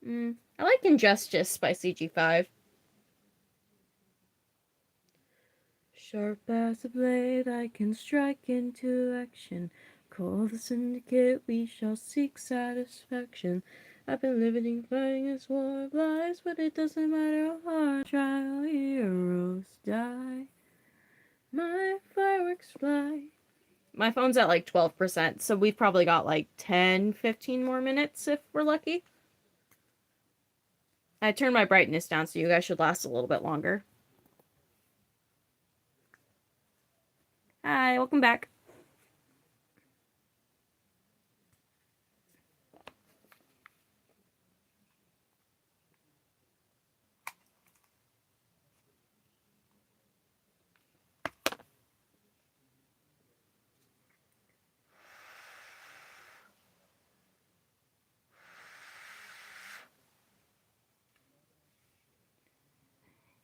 I like Injustice by CG5. Sharp as a blade, I can strike into action. Call the syndicate, we shall seek satisfaction. I've been living, fighting this war of lies, but it doesn't matter how hard I try, all heroes die. My fireworks fly. My phone's at like 12%, so we've probably got like 10, 15 more minutes if we're lucky. I turned my brightness down, so you guys should last a little bit longer. Hi, welcome back.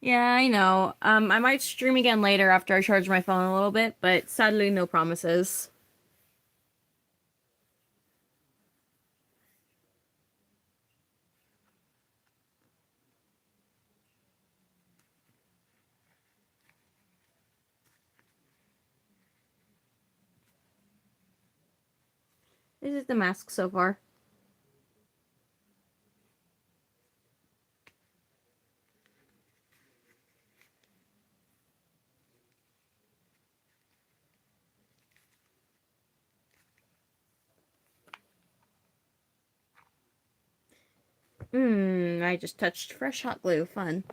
Yeah, I know. I might stream again later after I charge my phone a little bit, but sadly, no promises. This is the mask so far. I just touched fresh hot glue. Fun.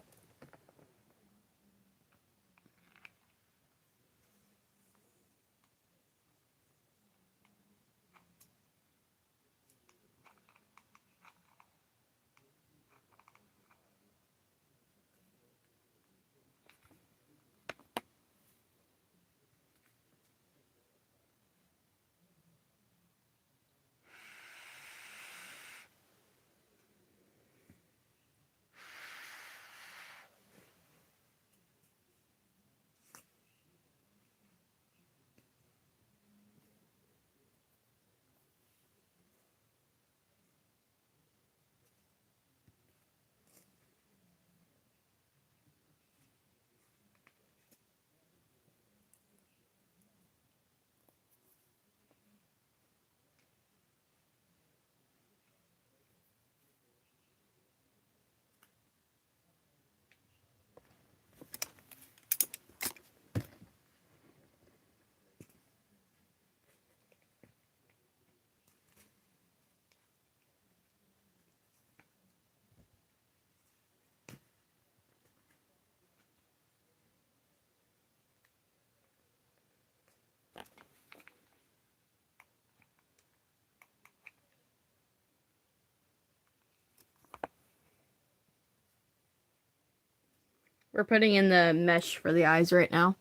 We're putting in the mesh for the eyes right now.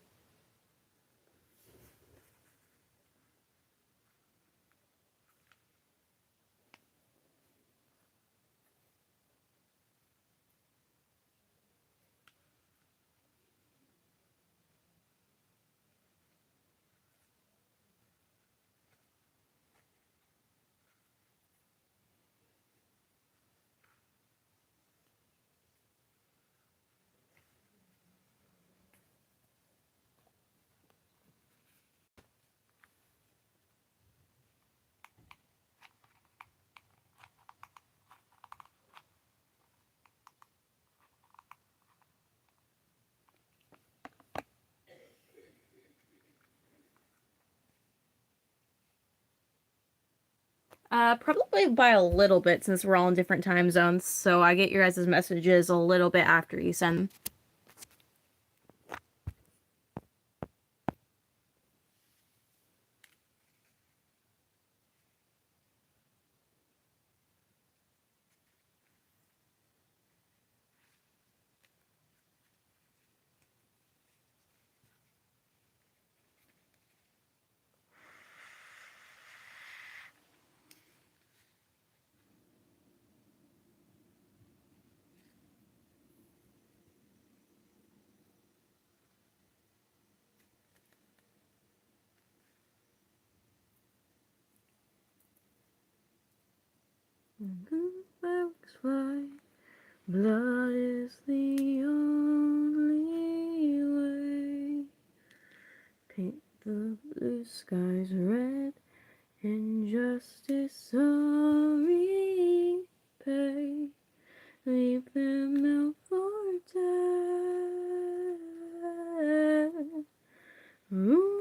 Probably by a little bit since we're all in different time zones, so I get your guys' messages a little bit after you send them. Folks fly, blood is the only way. Paint the blue skies red, injustice so repay. Leave them out for dead. Ooh.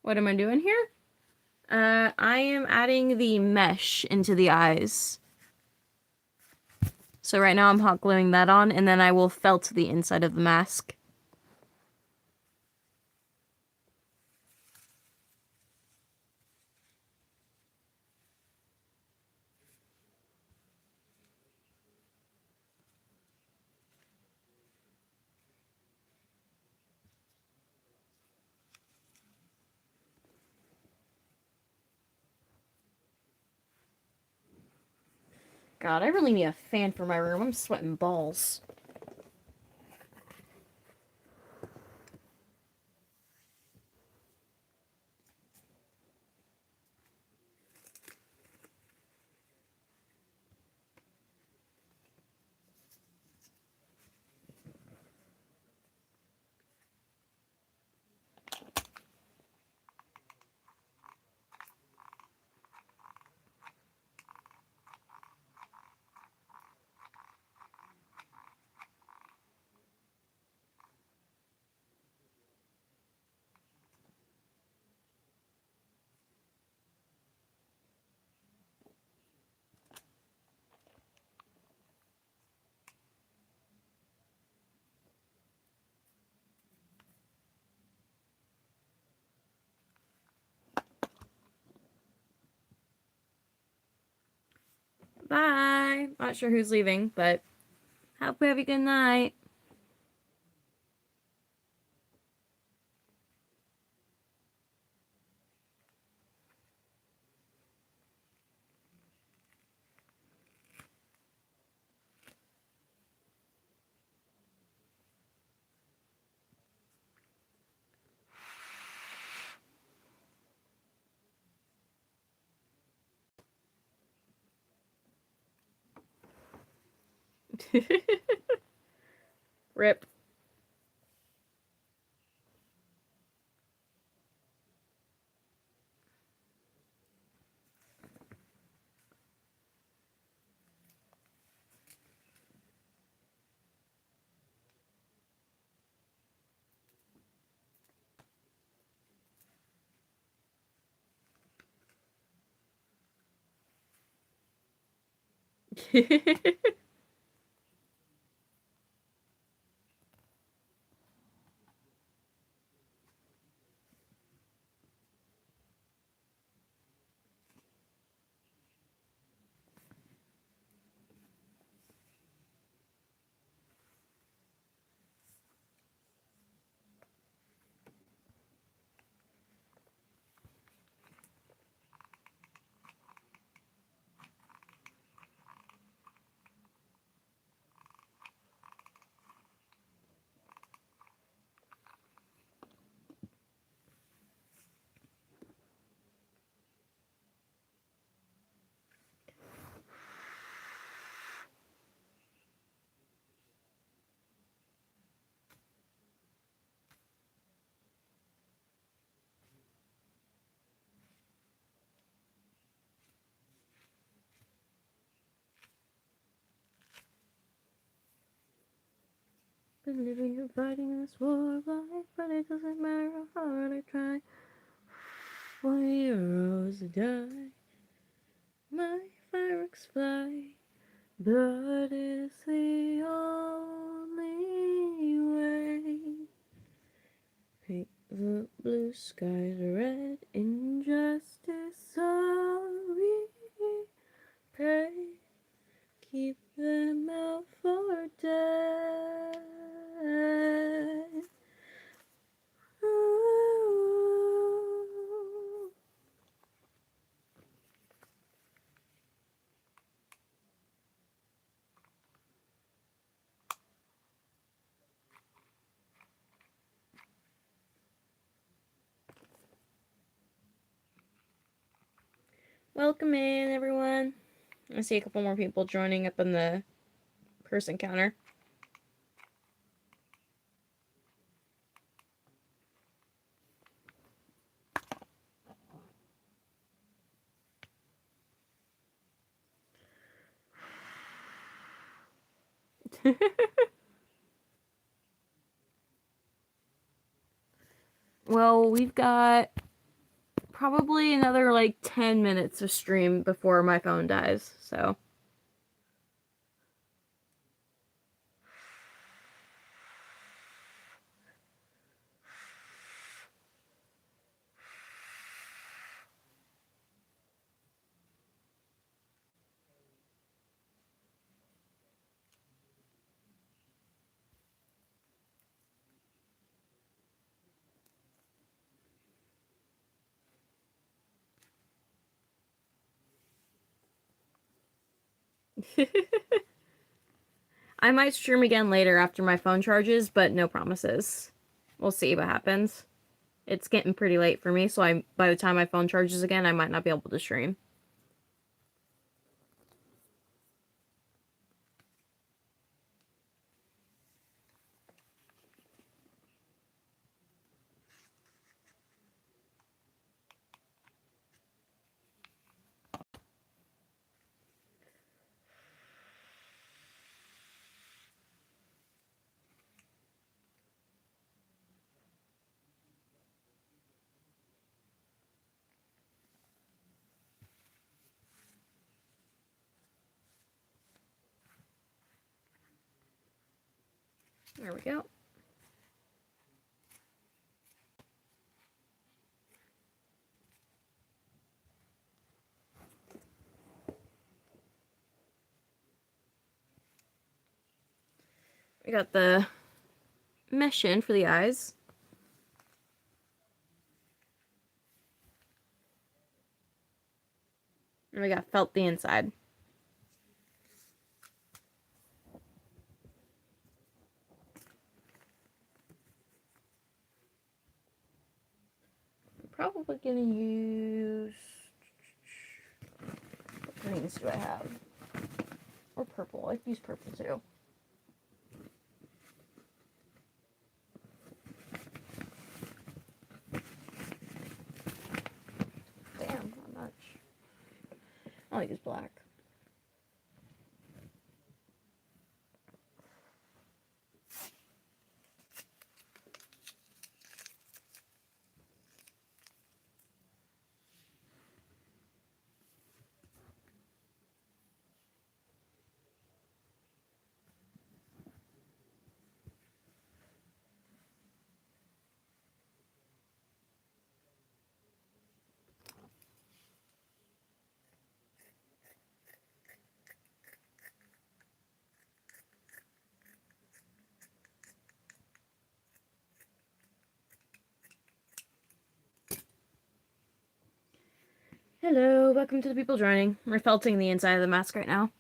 What am I doing here? I am adding the mesh into the eyes. So right now I'm hot gluing that on, and then I will felt the inside of the mask. God, I really need a fan for my room. I'm sweating balls. Bye. Not sure who's leaving, but hope we have a good night. Rip. Been living and fighting this war of life, but it doesn't matter how hard I try. For heroes die, my fireworks fly. Blood is the only way. Paint the blue skies red, injustice sorry. Pray, keep them out for dead. Ooh. Welcome in, everyone. I see a couple more people joining up in the person counter. Well, we've got probably another like 10 minutes of stream before my phone dies, so. I might stream again later after my phone charges, but no promises. We'll see what happens. It's getting pretty late for me, so by the time my phone charges again, I might not be able to stream. There we go. We got the mesh in for the eyes. And we got felt the inside. I'm probably gonna use... What greens do I have? Or purple. I could use purple too. Damn, not much. I'll use black. Hello, welcome to the people joining. We're felting the inside of the mask right now.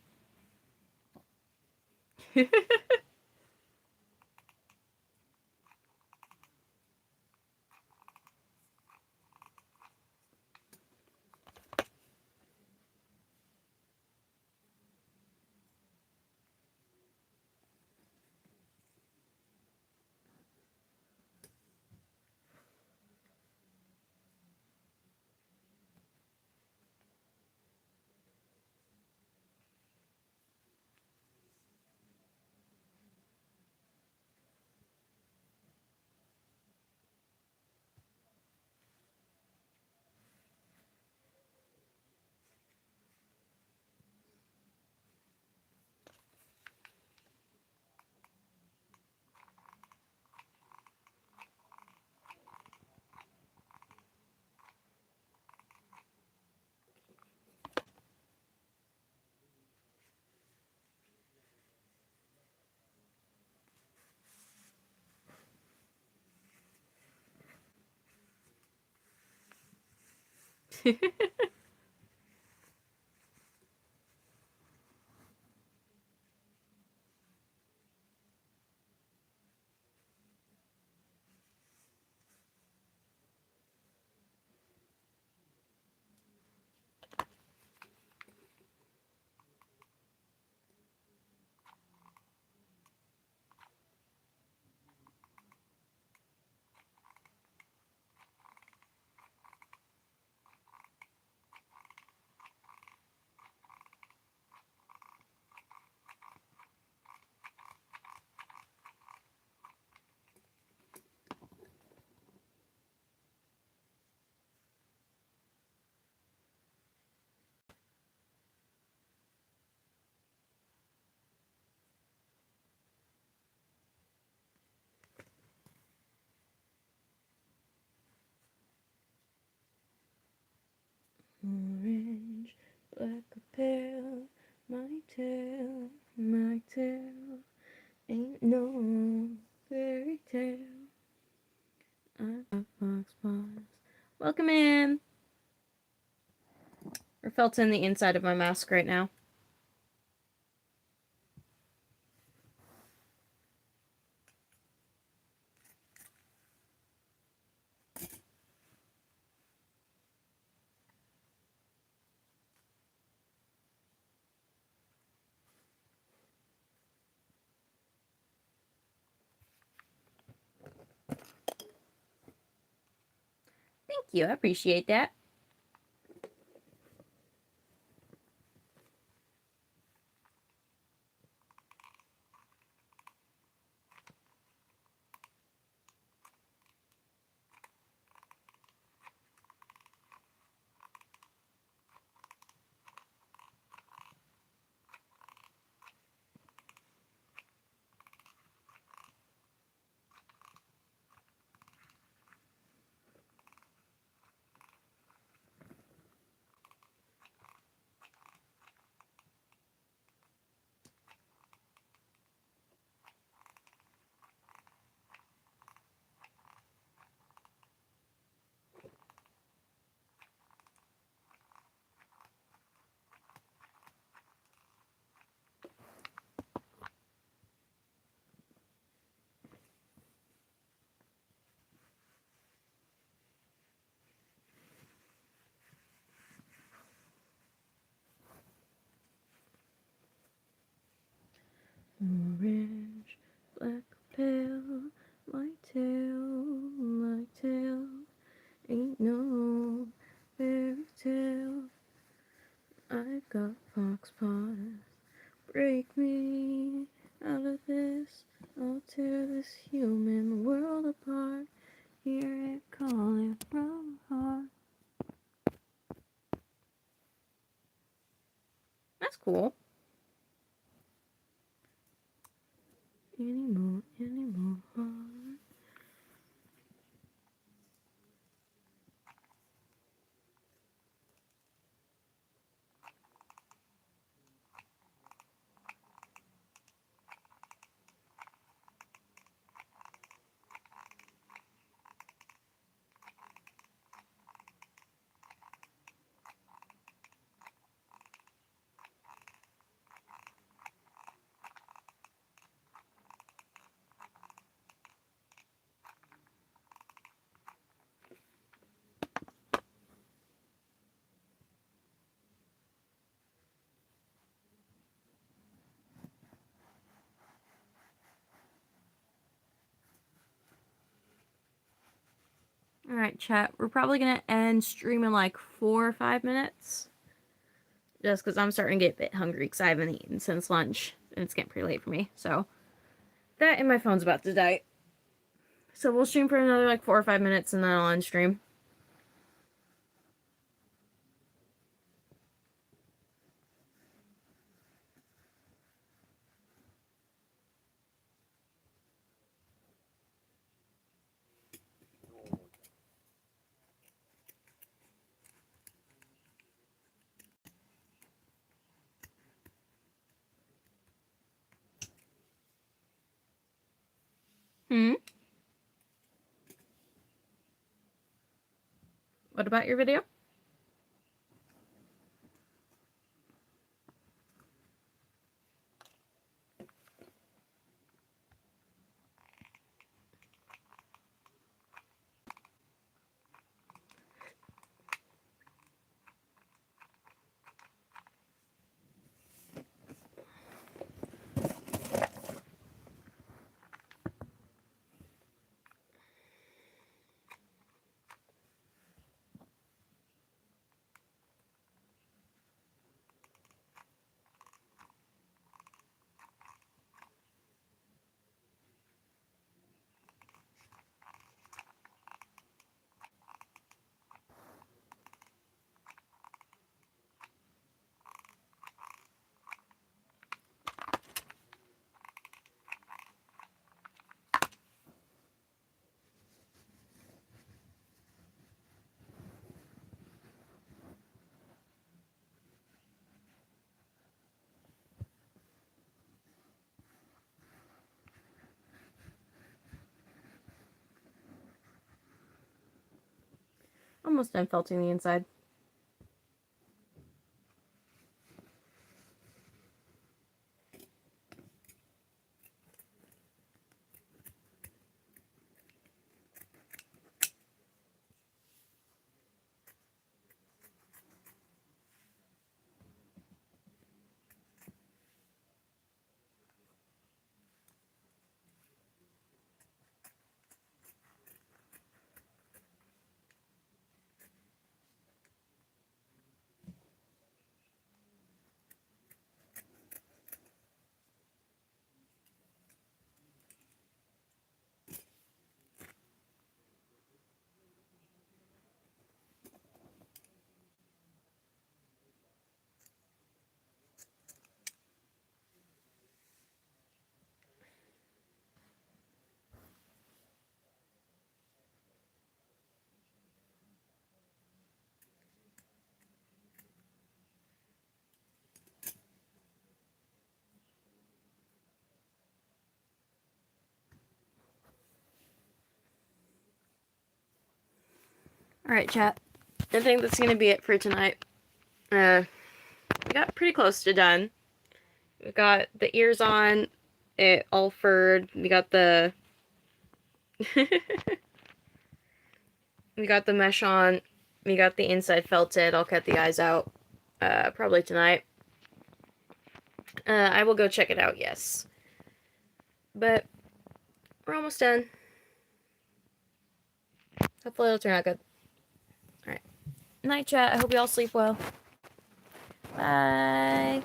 Orange, black or pale, my tail ain't no fairy tale. I'm a fox boss. Welcome in. We're felting the inside of my mask right now. you. I appreciate that. Orange, black pale, my tail, ain't no fairy tale. I've got fox paws, break me out of this. I'll tear this human world apart. Hear it calling from the heart. That's cool. Anymore. Alright, chat. We're probably gonna end stream in like 4 or 5 minutes. Just because I'm starting to get a bit hungry because I haven't eaten since lunch. And it's getting pretty late for me. So, that and my phone's about to die. So we'll stream for another like 4 or 5 minutes and then I'll end stream. What about your video? Almost done felting the inside. Alright, chat. I think that's gonna be it for tonight. We got pretty close to done. We got the ears on, it all furred. We got the we got the mesh on. We got the inside felted. I'll cut the eyes out probably tonight. I will go check it out, yes. But we're almost done. Hopefully it'll turn out good. Alright. Night, chat. I hope you all sleep well. Bye.